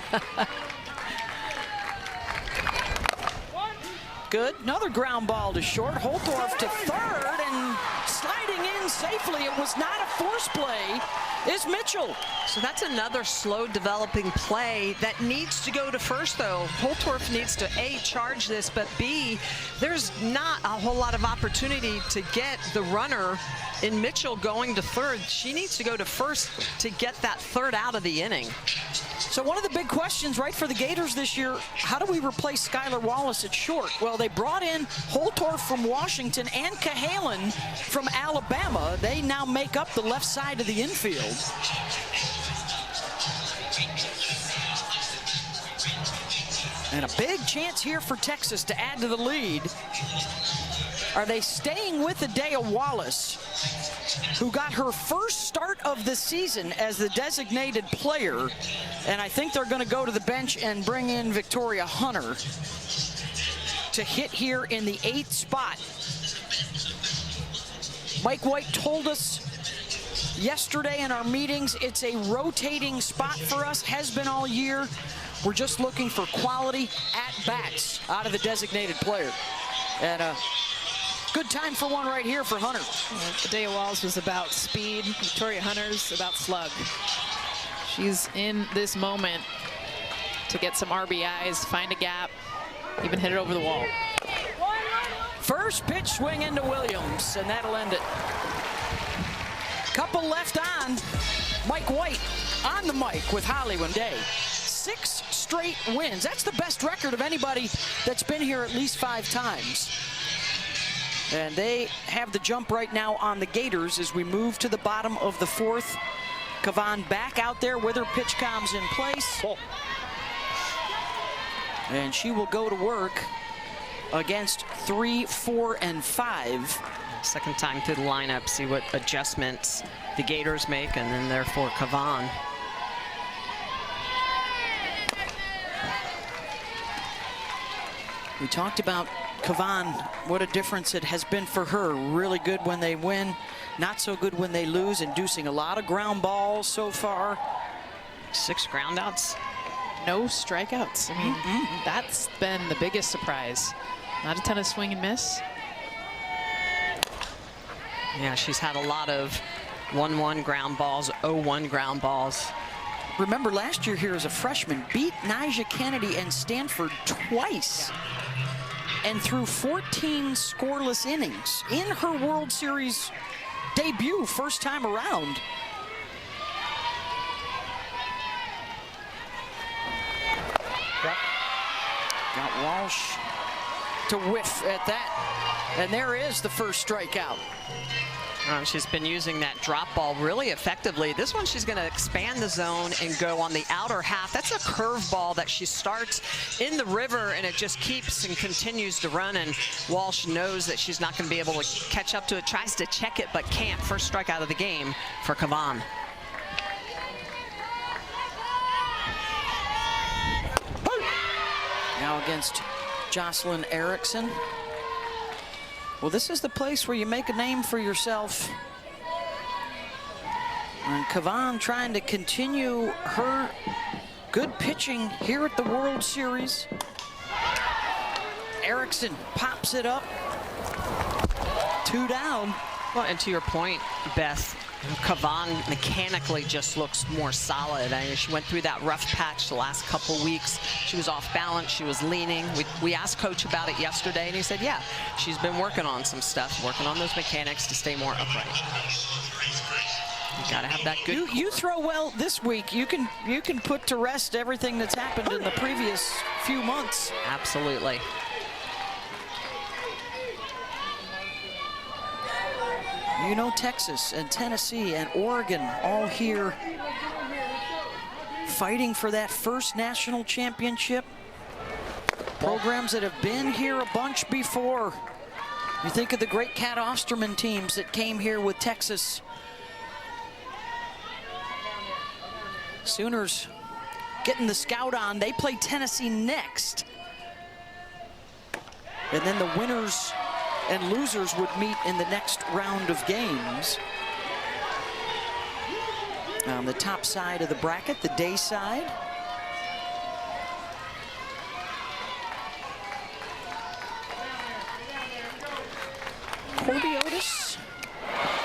Good. Another ground ball to short. Holtorf to third and sliding in safely. It was not a force play. Is Mitchell. So that's another slow developing play that needs to go to first, though. Holtorf needs to A, charge this, but B, there's not a whole lot of opportunity to get the runner in Mitchell going to third. She needs to go to first to get that third out of the inning. So one of the big questions, right, for the Gators this year, how do we replace Skylar Wallace at short? Well, they brought in Holtorf from Washington and Cahalan from Alabama. They now make up the left side of the infield. And a big chance here for Texas to add to the lead. Are they staying with Adea Wallace, who got her first start of the season as the designated player? And I think they're going to go to the bench and bring in Victoria Hunter to hit here in the 8th spot. Mike White told us yesterday in our meetings, it's a rotating spot for us, has been all year. We're just looking for quality at-bats out of the designated player. And good time for one right here for Hunter. Adea Wallace was about speed. Victoria Hunter's about slug. She's in this moment to get some RBIs, find a gap, even hit it over the wall. First pitch swing into Williams, and that'll end it. Couple left on. Mike White on the mic with Holly one day. 6 straight wins. That's the best record of anybody that's been here at least 5 times. And they have the jump right now on the Gators as we move to the bottom of the 4th. Kavan back out there with her pitch comms in place. And she will go to work against 3, 4, and 5. Second time through the lineup, see what adjustments the Gators make, and then therefore Kavan. We talked about Kavan, what a difference it has been for her. Really good when they win, not so good when they lose, inducing a lot of ground balls so far. 6 groundouts. No strikeouts. I mean, that's been the biggest surprise. Not a ton of swing and miss. Yeah, she's had a lot of 1-1 ground balls, 0-1 ground balls. Remember last year here as a freshman, beat Nyjah Kennedy and Stanford twice and threw 14 scoreless innings in her World Series debut, first time around. Got Walsh to whiff at that, and there is the first strikeout. She's been using that drop ball really effectively. This one she's going to expand the zone and go on the outer half. That's a curve ball that she starts in the river, and it just keeps and continues to run, and Walsh knows that she's not going to be able to catch up to it, tries to check it but can't. First strikeout of the game for Kavan. Now against Jocelyn Erickson. Well, this is the place where you make a name for yourself. And Kavan trying to continue her good pitching here at the World Series. Erickson pops it up. 2 down. Well, and to your point, Beth, Kavan mechanically just looks more solid. I mean, she went through that rough patch the last couple weeks. She was off balance, she was leaning. We asked Coach about it yesterday, and he said, yeah, she's been working on some stuff, working on those mechanics to stay more upright. You gotta have that good. You throw well this week. You can put to rest everything that's happened in the previous few months. Absolutely. You know, Texas and Tennessee and Oregon all here fighting for that first national championship. Programs that have been here a bunch before. You think of the great Cat Osterman teams that came here with Texas. Sooners getting the scout on. They play Tennessee next. And then the winners and losers would meet in the next round of games. On the top side of the bracket, the day side. Corby Otis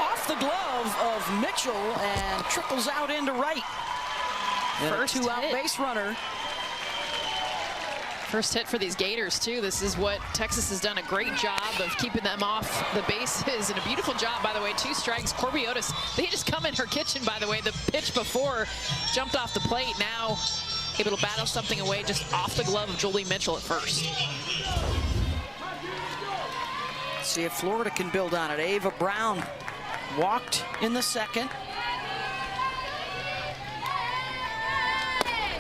off the glove of Mitchell and trickles out into right. And First a 2-out hit. base runner. First hit for these Gators, too. This is what Texas has done a great job of keeping them off the bases. And a beautiful job, by the way. 2 strikes. Corby Otis, they just come in her kitchen, by the way. The pitch before jumped off the plate. Now able to battle something away just off the glove of Jolie Mitchell at first. See if Florida can build on it. Ava Brown walked in the second.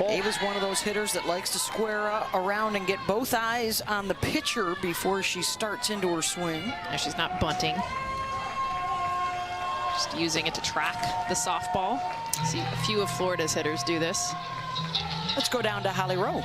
Ava's one of those hitters that likes to square around and get both eyes on the pitcher before she starts into her swing. Now she's not bunting. Just using it to track the softball. See a few of Florida's hitters do this. Let's go down to Holly Rowe.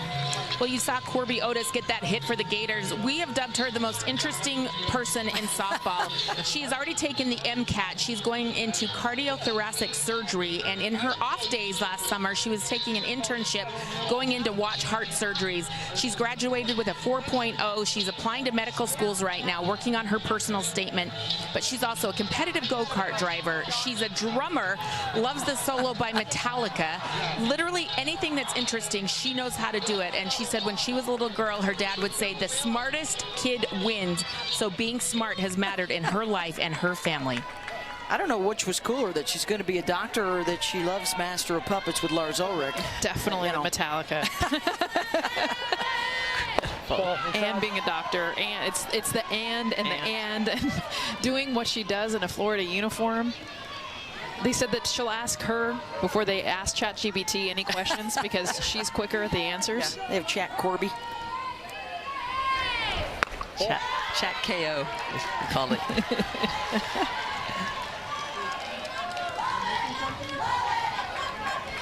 Well, you saw Corby Otis get that hit for the Gators. We have dubbed her the most interesting person in softball. She has already taken the MCAT. She's going into cardiothoracic surgery, and in her off days last summer, she was taking an internship going in to watch heart surgeries. She's graduated with a 4.0. She's applying to medical schools right now, working on her personal statement, but she's also a competitive go-kart driver. She's a drummer, loves the solo by Metallica. Literally anything that's interesting, she knows how to do it, and she said when she was a little girl, her dad would say, the smartest kid wins. So being smart has mattered in her life and her family. I don't know which was cooler, that she's going to be a doctor or that she loves Master of Puppets with Lars Ulrich. Definitely Metallica. And being a doctor, and it's the and doing what she does in a Florida uniform. They said that she'll ask her before they ask ChatGPT any questions because she's quicker at the answers. Yeah, they have Chat Corby. Chat KO, we called it.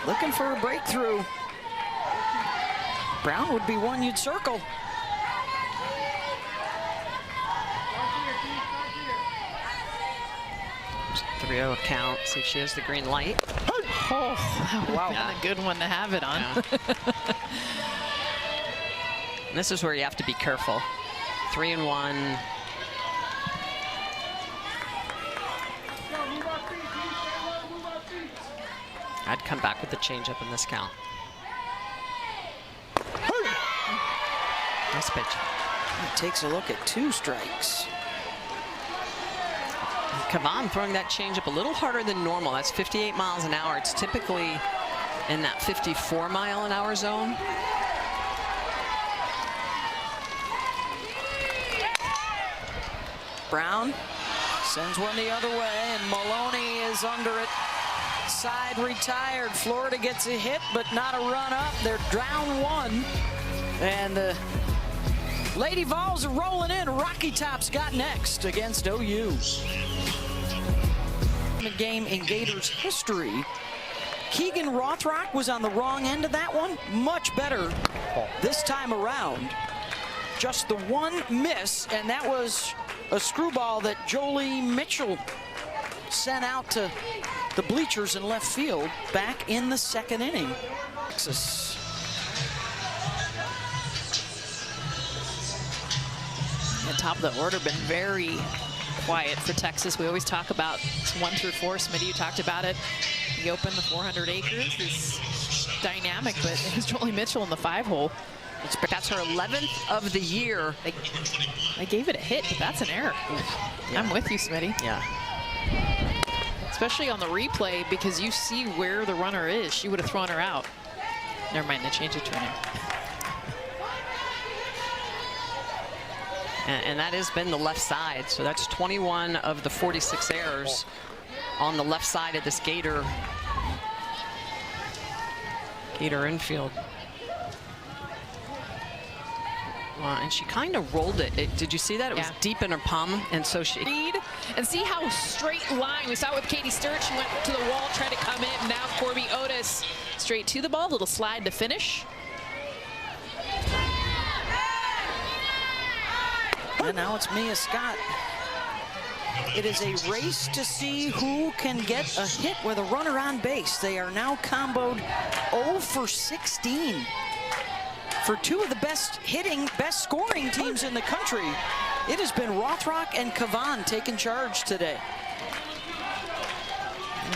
Looking for a breakthrough. Brown would be one you'd circle. 3-0 count. See if she has the green light. Oh, that would have been a good one to have it on. Yeah. And this is where you have to be careful. 3-1. I'd come back with the changeup in this count. Nice pitch. He takes a look at 2 strikes. Kavan throwing that changeup a little harder than normal. That's 58 miles an hour. It's typically in that 54-mile-an-hour zone. Brown sends one the other way, and Maloney is under it. Side retired. Florida gets a hit, but not a run up. They're down 1. And the Lady Vols are rolling in. Rocky Top's got next against OU. Game in Gators history. Keegan Rothrock was on the wrong end of that one. Much better this time around. Just the one miss, and that was a screwball that Jolie Mitchell sent out to the bleachers in left field back in the 2nd inning. Texas. And top of the order been very quiet for Texas. We always talk about 1 through 4. Smitty, you talked about it. The open, the 400 acres is dynamic, but it was Jolie Mitchell in the 5-hole. That's her 11th of the year. They gave it a hit, but that's an error. Yeah. I'm with you, Smitty. Yeah. Especially on the replay, because you see where the runner is. She would have thrown her out. Never mind, they changed it to an error. And that has been the left side. So that's 21 of the 46 errors on the left side of this Gator infield. And she kind of rolled it. Did you see that? It was deep in her palm, and so she... And see how straight line. We saw it with Katie Sturt. She went to the wall, tried to come in. Now Corby Otis straight to the ball. Little slide to finish. And now it's Mia Scott. It is a race to see who can get a hit with a runner on base. They are now comboed 0 for 16. For 2 of the best hitting, best scoring teams in the country, it has been Rothrock and Kavan taking charge today.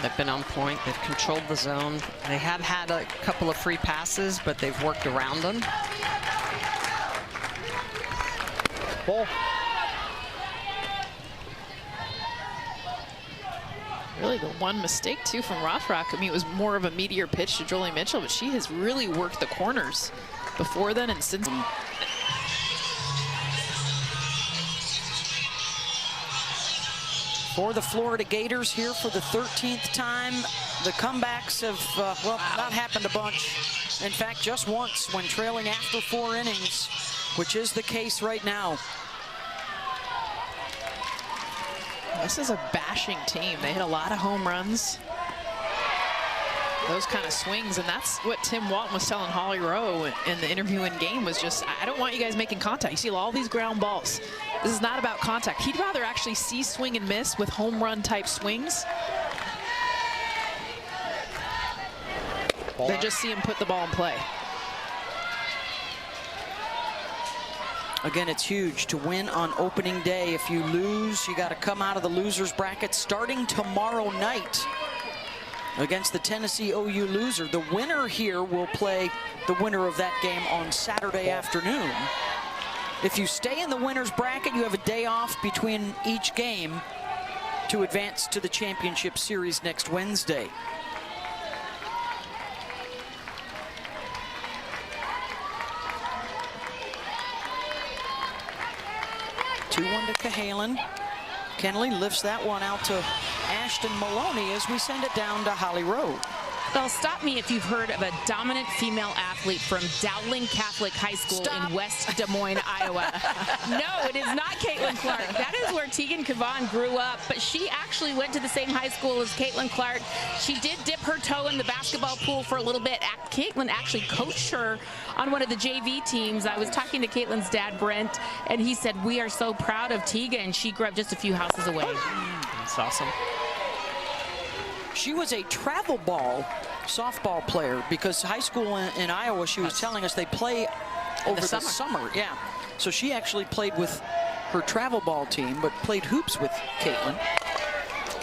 They've been on point. They've controlled the zone. They have had a couple of free passes, but they've worked around them. Ball. Really the one mistake, too, from Rothrock. I mean, it was more of a meteor pitch to Jolie Mitchell, but she has really worked the corners before then and since. For the Florida Gators here for the 13th time. The comebacks have, not happened a bunch. In fact, just once when trailing after 4 innings, which is the case right now. This is a bashing team. They hit a lot of home runs. Those kind of swings, and that's what Tim Walton was telling Holly Rowe in the interview in game was just, I don't want you guys making contact. You see all these ground balls. This is not about contact. He'd rather actually see swing and miss with home run type swings than just see him put the ball in play. Again, it's huge to win on opening day. If you lose, you got to come out of the loser's bracket starting tomorrow night against the Tennessee OU loser. The winner here will play the winner of that game on Saturday afternoon. If you stay in the winner's bracket, you have a day off between each game to advance to the championship series next Wednesday. Two-one to Cahalan. Kenley lifts that one out to Ashton Maloney as we send it down to Holly Rowe. Well, stop me if you've heard of a dominant female athlete from Dowling Catholic High School in West Des Moines, Iowa. No, it is not Caitlin Clark. That is where Tegan Cavan grew up, but she actually went to the same high school as Caitlin Clark. She did dip her toe in the basketball pool for a little bit. Caitlin actually coached her on one of the JV teams. I was talking to Caitlin's dad, Brent, and he said, we are so proud of Tegan. She grew up just a few houses away. That's awesome. She was a travel ball softball player because high school in Iowa, she was telling us they play over the summer. Yeah. So she actually played with her travel ball team, but played hoops with Caitlin.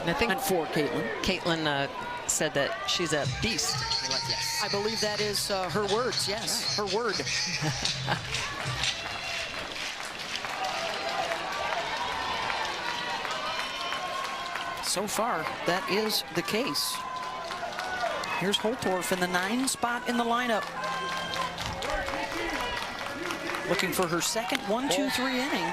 And I think for Caitlin. Caitlin said that she's a beast. Like, yes. I believe that is her words. Yes, her word. So far, that is the case. Here's Holtorf in the 9 spot in the lineup. Looking for her second 1-2-3 inning.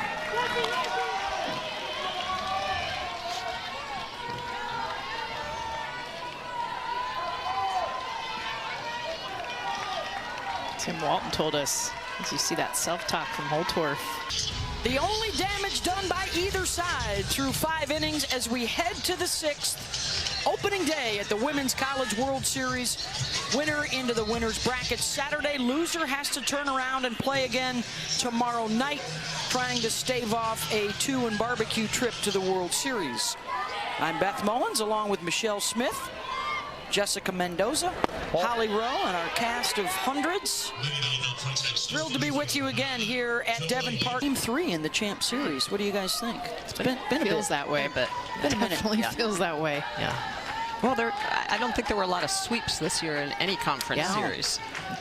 Tim Walton told us, as you see that self-talk from Holtorf. The only damage done by either side through 5 innings as we head to the 6th. Opening day at the Women's College World Series. Winner into the winner's bracket Saturday. Loser has to turn around and play again tomorrow night, trying to stave off a 2-and-barbecue trip to the World Series. I'm Beth Mullins, along with Michelle Smith, Jessica Mendoza, Holly Rowe, and our cast of hundreds. Thrilled to be with you again here at Devon Park. Game 3 in the Champ Series. What do you guys think? It's been a feels bit. that way, but Been a minute. definitely feels that way. Yeah. Well, I don't think there were a lot of sweeps this year in any conference series.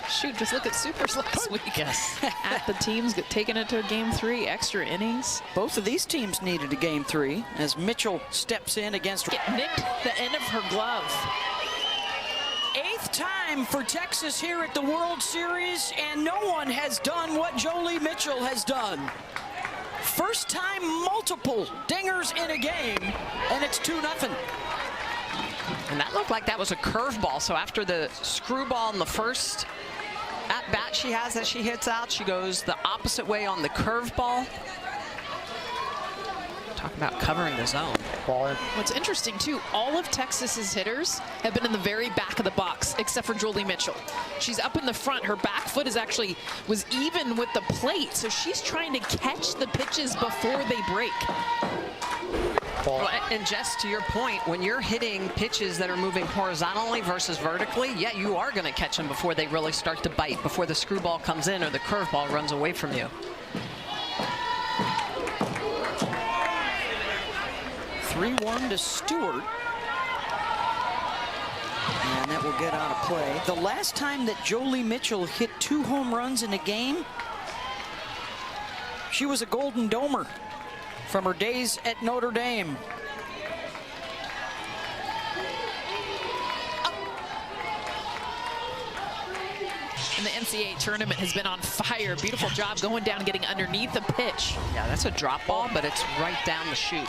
Shoot, just look at Supers last week. Yes. At the teams taking it to Game 3, extra innings. Both of these teams needed a Game 3 as Mitchell steps in against. Nicked the end of her glove. 8th time for Texas here at the World Series, and no one has done what Jolie Mitchell has done. First time multiple dingers in a game, and it's 2-0. And that looked like that was a curveball. So after the screwball in the first at-bat she has that she hits out, she goes the opposite way on the curveball. Talk about covering the zone. What's interesting, too, all of Texas's hitters have been in the very back of the box, except for Jolie Mitchell. She's up in the front. Her back foot was even with the plate, so she's trying to catch the pitches before they break. Well, and Jess, to your point, when you're hitting pitches that are moving horizontally versus vertically, yeah, you are going to catch them before they really start to bite, before the screwball comes in or the curveball runs away from you. 3-1 to Stewart. And that will get out of play. The last time that Jolie Mitchell hit 2 home runs in a game, she was a Golden Domer from her days at Notre Dame. And the NCAA tournament has been on fire. Beautiful job going down and getting underneath the pitch. Yeah, that's a drop ball, but it's right down the chute.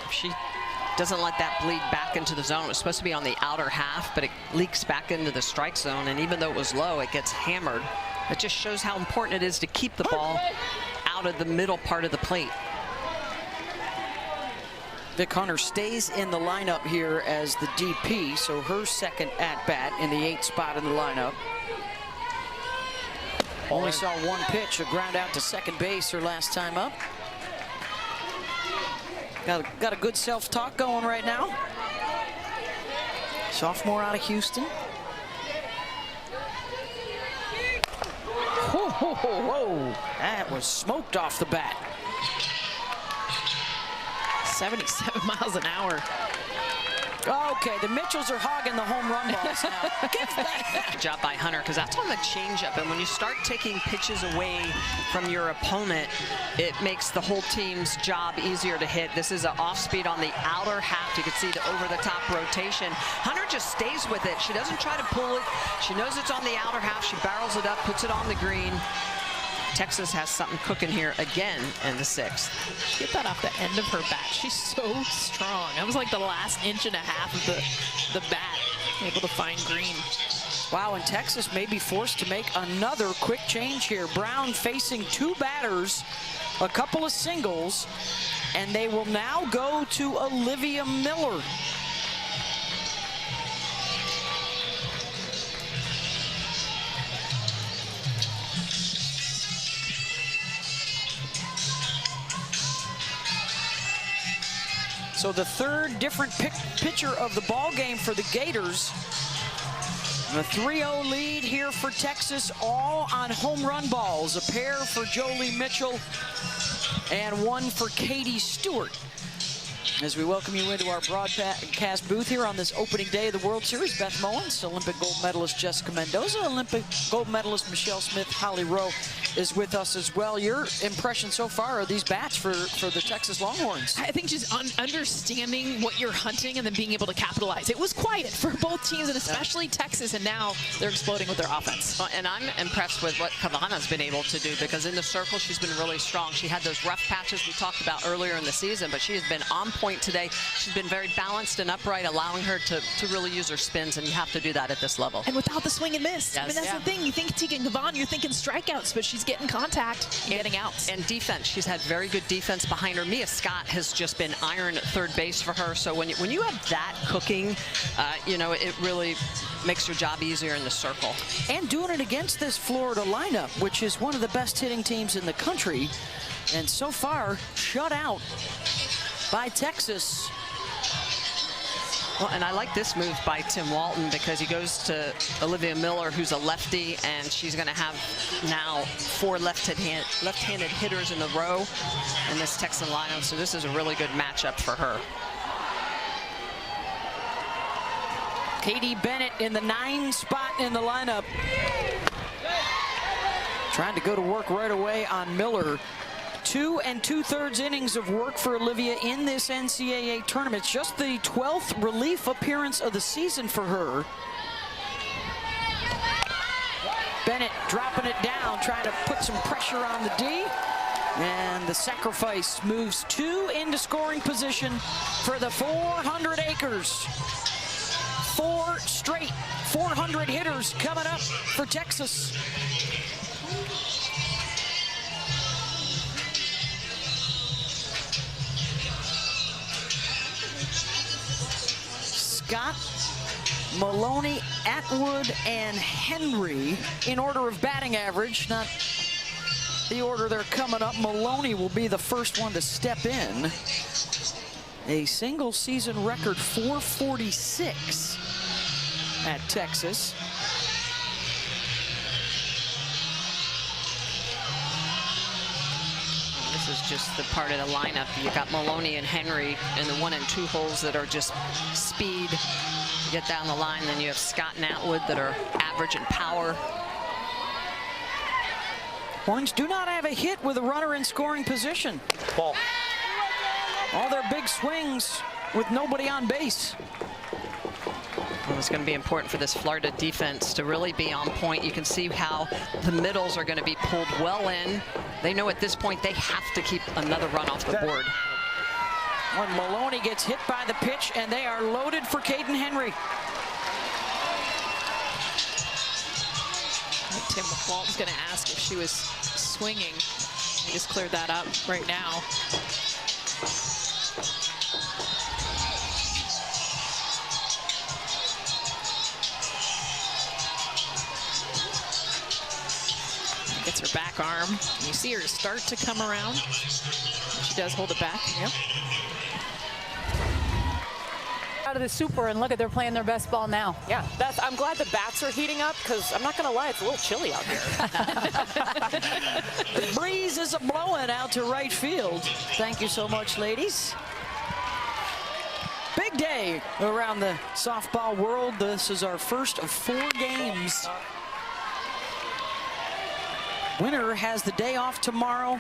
If she doesn't let that bleed back into the zone, it was supposed to be on the outer half, but it leaks back into the strike zone, and even though it was low, it gets hammered. It just shows how important it is to keep the ball out of the middle part of the plate. Vic Hunter stays in the lineup here as the DP, so her second at-bat in the 8th spot in the lineup. Only saw 1 pitch, a ground out to second base her last time up. Got a good self-talk going right now. Sophomore out of Houston. Whoa, whoa, whoa, whoa. That was smoked off the bat. 77 miles an hour. Okay, the Mitchells are hogging the home run balls now. Give that. Good job by Hunter, because that's on the changeup, and when you start taking pitches away from your opponent, it makes the whole team's job easier to hit. This is an off speed on the outer half. You can see the over-the-top rotation. Hunter just stays with it. She doesn't try to pull it. She knows it's on the outer half. She barrels it up, puts it on the green. Texas has something cooking here again in the 6th. Get that off the end of her bat. She's so strong. That was like the last inch and a half of the bat, able to find green. Wow, and Texas may be forced to make another quick change here. Brown facing 2 batters, a couple of singles, and they will now go to Olivia Miller. So the 3rd different pitcher of the ball game for the Gators. A 3-0 lead here for Texas, all on home run balls. A pair for Jolie Mitchell and 1 for Katie Stewart. As we welcome you into our broadcast booth here on this opening day of the World Series, Beth Mowins, Olympic gold medalist Jessica Mendoza, Olympic gold medalist Michelle Smith, Holly Rowe is with us as well. Your impression so far of these bats for the Texas Longhorns? I think just understanding what you're hunting and then being able to capitalize. It was quiet for both teams, and especially Texas, and now they're exploding with their offense. Well, and I'm impressed with what Kavanagh's been able to do, because in the circle she's been really strong. She had those rough patches we talked about earlier in the season, but she has been on point today. She's been very balanced and upright, allowing her to really use her spins, and you have to do that at this level. And without the swing and miss. Yes. I mean, that's the thing. You think Tegan Kavanagh, you're thinking strikeouts, but she's getting contact and getting outs. And defense. She's had very good defense behind her. Mia Scott has just been iron at 3rd base for her. So when you have that cooking, you know, it really makes your job easier in the circle. And doing it against this Florida lineup, which is one of the best hitting teams in the country, and so far shut out by Texas. Well, and I like this move by Tim Walton, because he goes to Olivia Miller, who's a lefty, and she's going to have now 4 left-handed hitters in a row in this Texan lineup. So this is a really good matchup for her. Katie Bennett in the 9 spot in the lineup. Trying to go to work right away on Miller. 2 2/3 innings of work for Olivia in this NCAA tournament. It's just the 12th relief appearance of the season for her. Bennett dropping it down, trying to put some pressure on the D. And the sacrifice moves 2 into scoring position for the 400 acres. 4 straight 400 hitters coming up for Texas. Scott, Maloney, Atwood, and Henry in order of batting average, not the order they're coming up. Maloney will be the first one to step in. A single season record 446 at Texas. This is just the part of the lineup. You got Maloney and Henry in the 1 and 2 holes that are just speed. You get down the line, then you have Scott and Atwood that are average in power. Horns do not have a hit with a runner in scoring position. Ball. All their big swings with nobody on base. Well, it's going to be important for this Florida defense to really be on point. You can see how the middles are going to be pulled well in. They know at this point they have to keep another run off the board. When Maloney gets hit by the pitch, and they are loaded for Caden Henry. Tim Walton's going to ask if she was swinging. He just cleared that up right now. Gets her back arm. You see her start to come around. She does hold it back. Yep. Out of the super, and look at, they're playing their best ball now. Yeah, I'm glad the bats are heating up, because I'm not going to lie, it's a little chilly out here. The breeze is blowing out to right field. Thank you so much, ladies. Big day around the softball world. This is our first of 4 games. Winner has the day off tomorrow,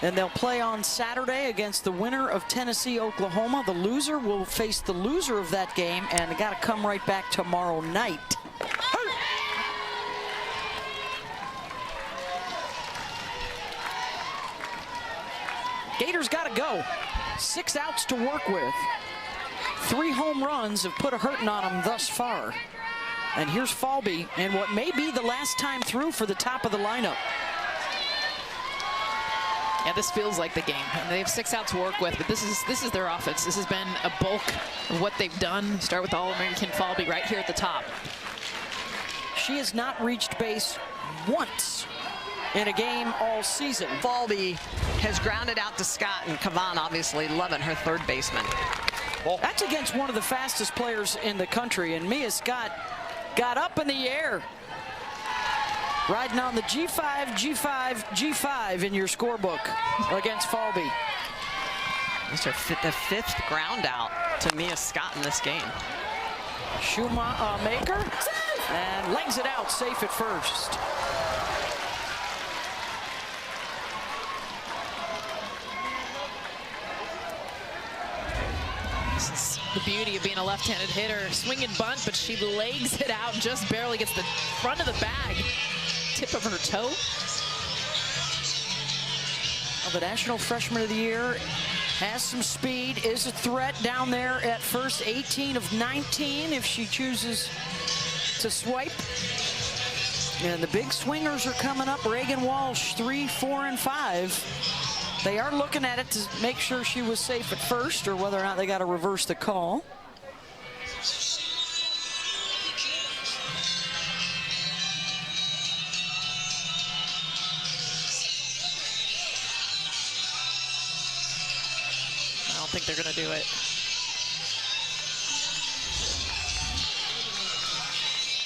and they'll play on Saturday against the winner of Tennessee, Oklahoma. The loser will face the loser of that game, and they got to come right back tomorrow night. Gators got to go. 6 outs to work with. 3 home runs have put a hurting on them thus far. And here's Falby, and what may be the last time through for the top of the lineup. Yeah, this feels like the game. And they have 6 outs to work with, but this is their offense. This has been a bulk of what they've done. Start with All-American Falby right here at the top. She has not reached base once in a game all season. Falby has grounded out to Scott, and Kavan obviously loving her third baseman. That's against one of the fastest players in the country, and Mia Scott got up in the air, riding on the G5, G5, G5 in your scorebook against Falby. It's her the 5th ground out to Mia Scott in this game. Shoemaker, and legs it out, safe at first. This is the beauty of being a left-handed hitter. Swinging bunt, but she legs it out, just barely gets the front of the bag, tip of her toe. Well, the National Freshman of the Year has some speed, is a threat down there at first. 18 of 19 if she chooses to swipe. And the big swingers are coming up. Reagan Walsh, 3, 4, and 5. They are looking at it to make sure she was safe at first, or whether or not they got to reverse the call. I don't think they're going to do it.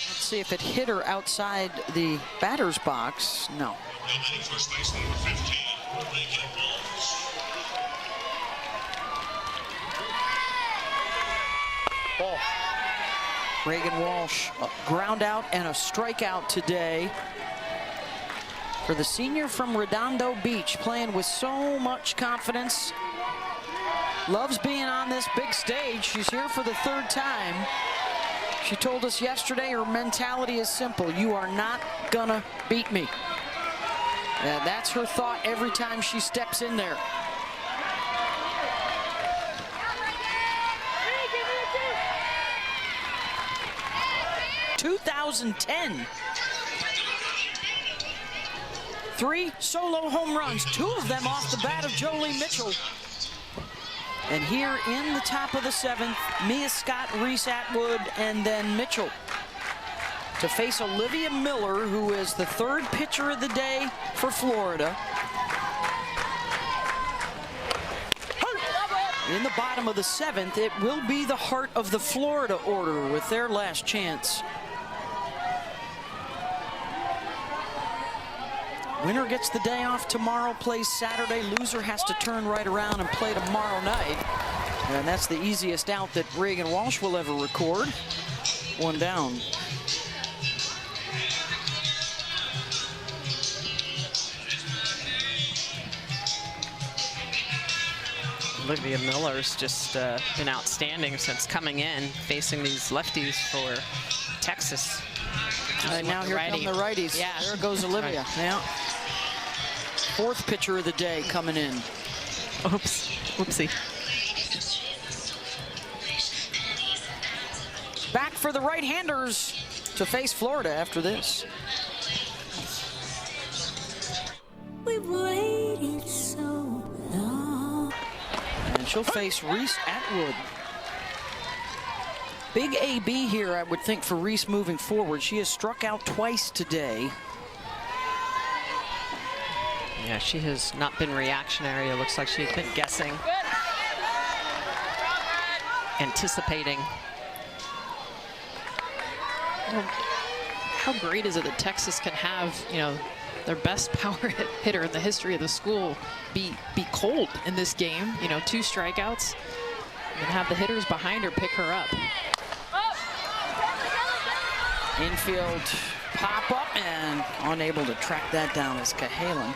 Let's see if it hit her outside the batter's box. No. First base number 15, Reagan Walsh. Ball. Reagan Walsh, a ground out and a strikeout today for the senior from Redondo Beach, playing with so much confidence. Loves being on this big stage. She's here for the 3rd time. She told us yesterday her mentality is simple. You are not gonna beat me. And that's her thought every time she steps in there. ...2010. 3 solo home runs, 2 of them off the bat of Jolie Mitchell. And here in the top of the 7th, Mia Scott, Reese Atwood, and then Mitchell to face Olivia Miller, who is the 3rd pitcher of the day for Florida. In the bottom of the 7th, it will be the heart of the Florida order with their last chance. Winner gets the day off tomorrow, plays Saturday. Loser has to turn right around and play tomorrow night. And that's the easiest out that Reagan Walsh will ever record. 1 down. Olivia Miller's just been outstanding since coming in, facing these lefties for Texas. And now here come the righties. Yeah. There goes Olivia. Yeah. 4th pitcher of the day coming in. Oops. Whoopsie. Back for the right-handers to face Florida after this. We've waited so long. And she'll face Reese Atwood. Big AB here, I would think, for Reese moving forward. She has struck out twice today. Yeah, she has not been reactionary. It looks like she's been guessing, anticipating. Well, how great is it that Texas can have, you know, their best power hitter in the history of the school be cold in this game? You know, 2 strikeouts, and have the hitters behind her pick her up. Infield pop up and unable to track that down is Cahalan.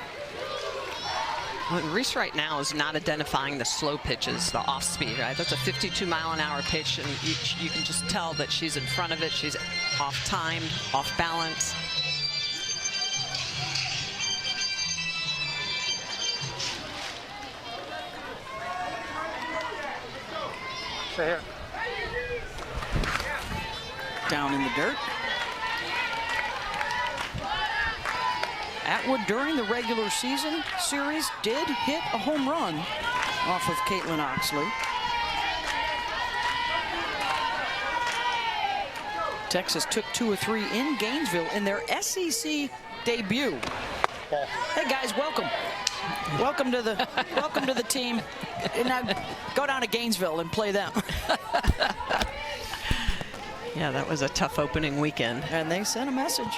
Well, Reese right now is not identifying the slow pitches, the off speed, right? That's a 52-mile-an-hour pitch, and you can just tell that she's in front of it. She's off-timed, off-balance. Stay here. Down in the dirt. Atwood, during the regular season series, did hit a home run off of Caitlin Oxley. Texas took 2 or 3 in Gainesville in their SEC debut. Ball. Hey guys, welcome. Welcome to the team. And now go down to Gainesville and play them. Yeah, that was a tough opening weekend. And they sent a message.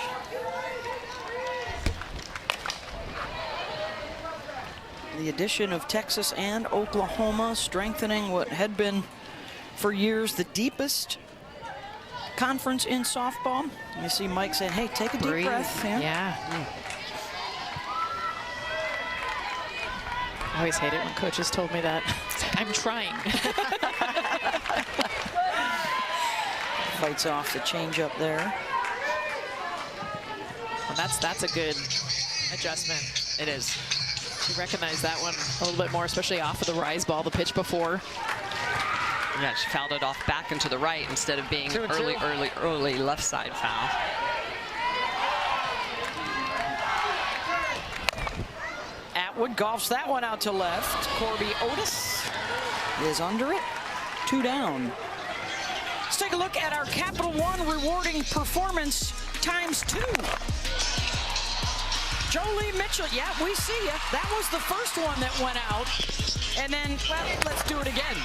The addition of Texas and Oklahoma strengthening what had been for years the deepest conference in softball. You see Mike saying, hey, take a deep breath. Yeah. I always hate it when coaches told me that. It's like, I'm trying. Fights off the changeup there. Well, that's a good adjustment. It is. She recognized that one a little bit more, especially off of the rise ball, the pitch before. Yeah, she fouled it off back and to the right instead of being early left side foul. Atwood golfs that one out to left. Corby Otis is under it. 2 down. Let's take a look at our Capital One rewarding performance ×2. Jolie Mitchell, yeah, we see you. That was the first one that went out. And then, well, let's do it again.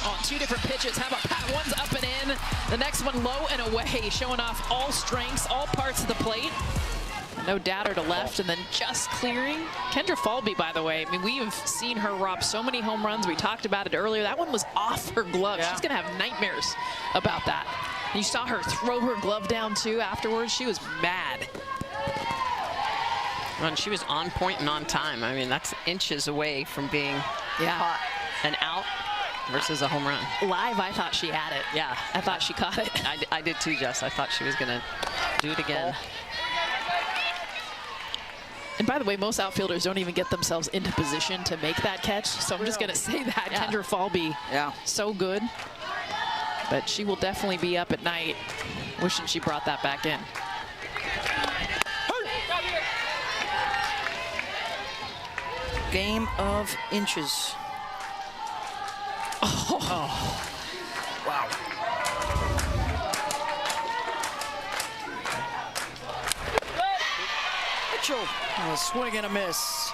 On 2 different pitches. How about that? One's up and in. The next one low and away, showing off all strengths, all parts of the plate. No downer to left, and then just clearing. Kendra Falby, by the way, I mean, we've seen her rob so many home runs. We talked about it earlier. That one was off her glove. Yeah. She's going to have nightmares about that. And you saw her throw her glove down, too, afterwards. She was mad. And she was on point and on time. I mean, that's inches away from being caught and out versus a home run. Live, I thought she had it. Yeah. I thought she caught it. I did too, Jess. I thought she was going to do it again. And by the way, most outfielders don't even get themselves into position to make that catch. So I'm just going to say that. Yeah. Kendra Falby, so good. But she will definitely be up at night wishing she brought that back in. Game of inches. Oh. Wow. Mitchell, a swing and a miss.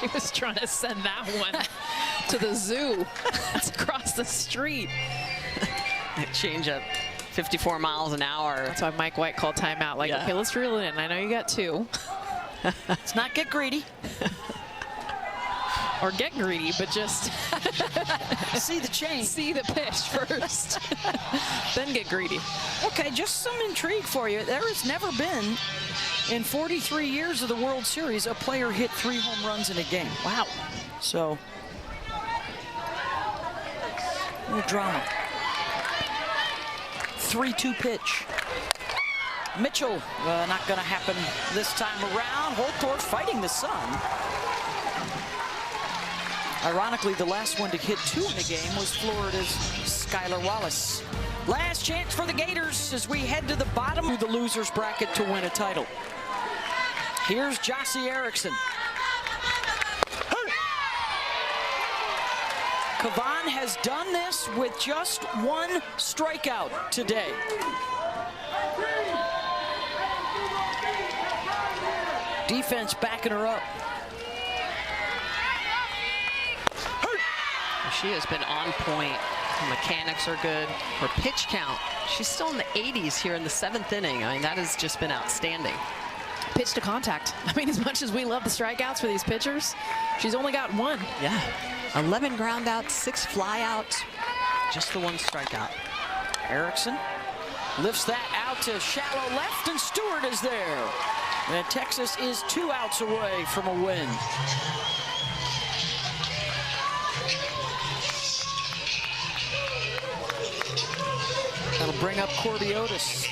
She was trying to send that one to the zoo. That's across the street. Change up 54 miles an hour. That's why Mike White called timeout. Like, okay, let's reel it in. I know you got 2. Let's not get greedy. Or get greedy, but just see the change. See the pitch first. Then get greedy. Okay, just some intrigue for you. There has never been, in 43 years of the World Series, a player hit 3 home runs in a game. Wow. So, a little drama. 3-2 pitch. Mitchell, not going to happen this time around. Holtorf fighting the sun. Ironically, the last one to hit 2 in a game was Florida's Skylar Wallace. Last chance for the Gators as we head to the bottom of the losers bracket to win a title. Here's Jossie Erickson. Kavan has done this with just 1 strikeout today. Defense backing her up. She has been on point. Her mechanics are good. Her pitch count, she's still in the 80s here in the 7th inning. I mean, that has just been outstanding. Pitch to contact. I mean, as much as we love the strikeouts for these pitchers, she's only got 1. Yeah. 11 ground outs, 6 flyouts, just the 1 strikeout. Erickson lifts that out to shallow left, and Stewart is there. And Texas is 2 outs away from a win. That'll bring up Corby Otis.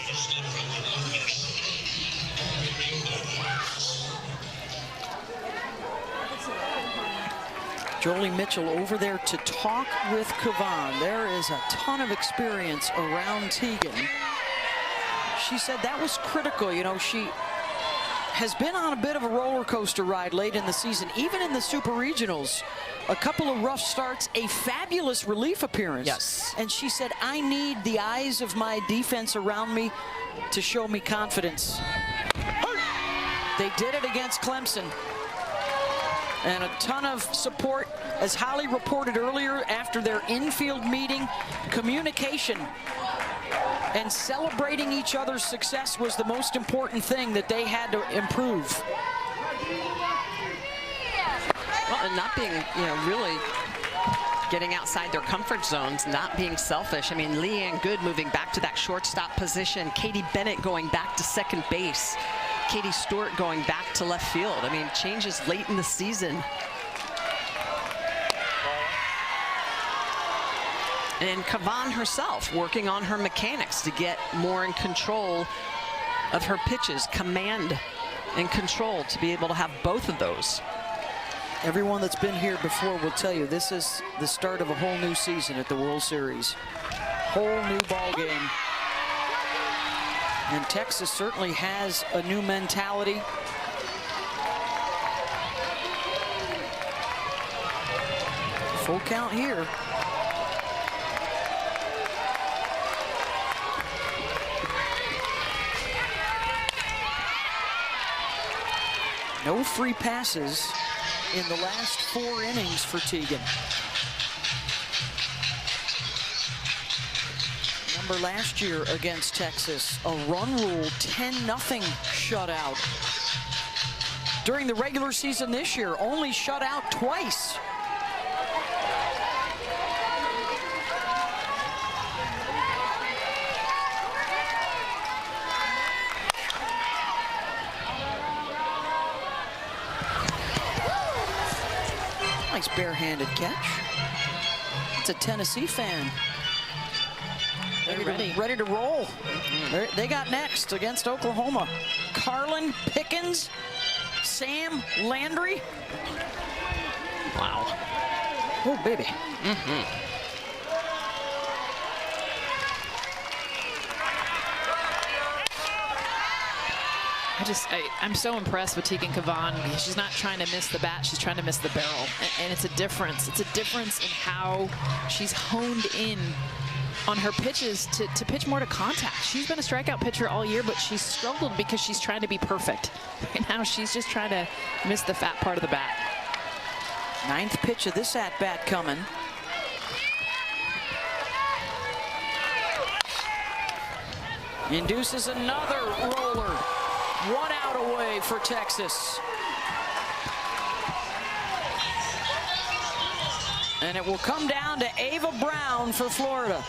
Jolie Mitchell over there to talk with Kavan. There is a ton of experience around Tegan. She said that was critical. You know, she has been on a bit of a roller coaster ride late in the season, even in the Super Regionals. A couple of rough starts, a fabulous relief appearance. Yes. And she said, I need the eyes of my defense around me to show me confidence. They did it against Clemson. And a ton of support, as Holly reported earlier after their infield meeting. Communication and celebrating each other's success was the most important thing that they had to improve. Well, and not being, you know, really getting outside their comfort zones, not being selfish. I mean, Leanne Good moving back to that shortstop position, Katie Bennett going back to second base, Katie Stewart going back to left field. I mean, changes late in the season. And Kavan herself working on her mechanics to get more in control of her pitches, command and control, to be able to have both of those. Everyone that's been here before will tell you this is the start of a whole new season at the World Series. Whole new ball game. And Texas certainly has a new mentality. Full count here. No free passes in the last 4 innings for Tegan. Remember last year against Texas, a run rule 10-0 shutout. During the regular season this year, only shut out twice. Nice barehanded catch. It's a Tennessee fan. They're ready to roll. They got next against Oklahoma. Carlin Pickens, Sam Landry. Wow. Oh, baby. I'm so impressed with Tegan Kavan. She's not trying to miss the bat, she's trying to miss the barrel. And it's a difference. It's a difference in how she's honed in on her pitches to pitch more to contact. She's been a strikeout pitcher all year, but she's struggled because she's trying to be perfect. Right now, she's just trying to miss the fat part of the bat. 9th pitch of this at-bat coming. Induces another roller. 1 out away for Texas. And it will come down to Ava Brown for Florida.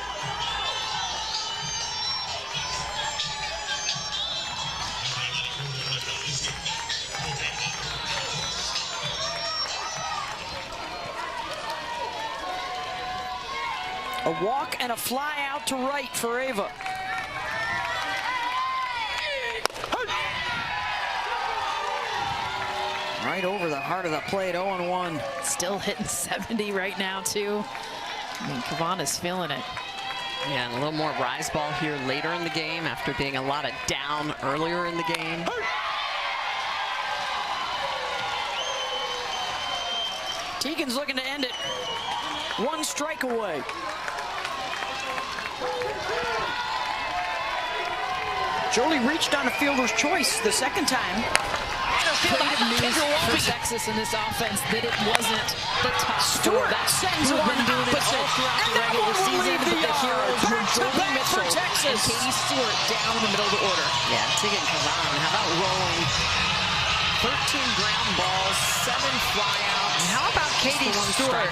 A walk and a fly out to right for Ava. Right over the heart of the plate, 0-1. Still hitting 70 right now, too. I mean, Kavan is feeling it. Yeah, and a little more rise ball here later in the game after being a lot of down earlier in the game. Tegan's looking to end it. 1 strike away. Jolie reached on a fielder's choice the second time. Creative news for Texas in this offense that it wasn't the top Stewart sends who've one been doing it all throughout the regular season, but the heroes were Jolie Mitchell and Katie Stewart down in the middle of the order. Yeah, Tegan Kavan, how about rolling 13 ground balls, 7 flyouts. How about Katie Stewart?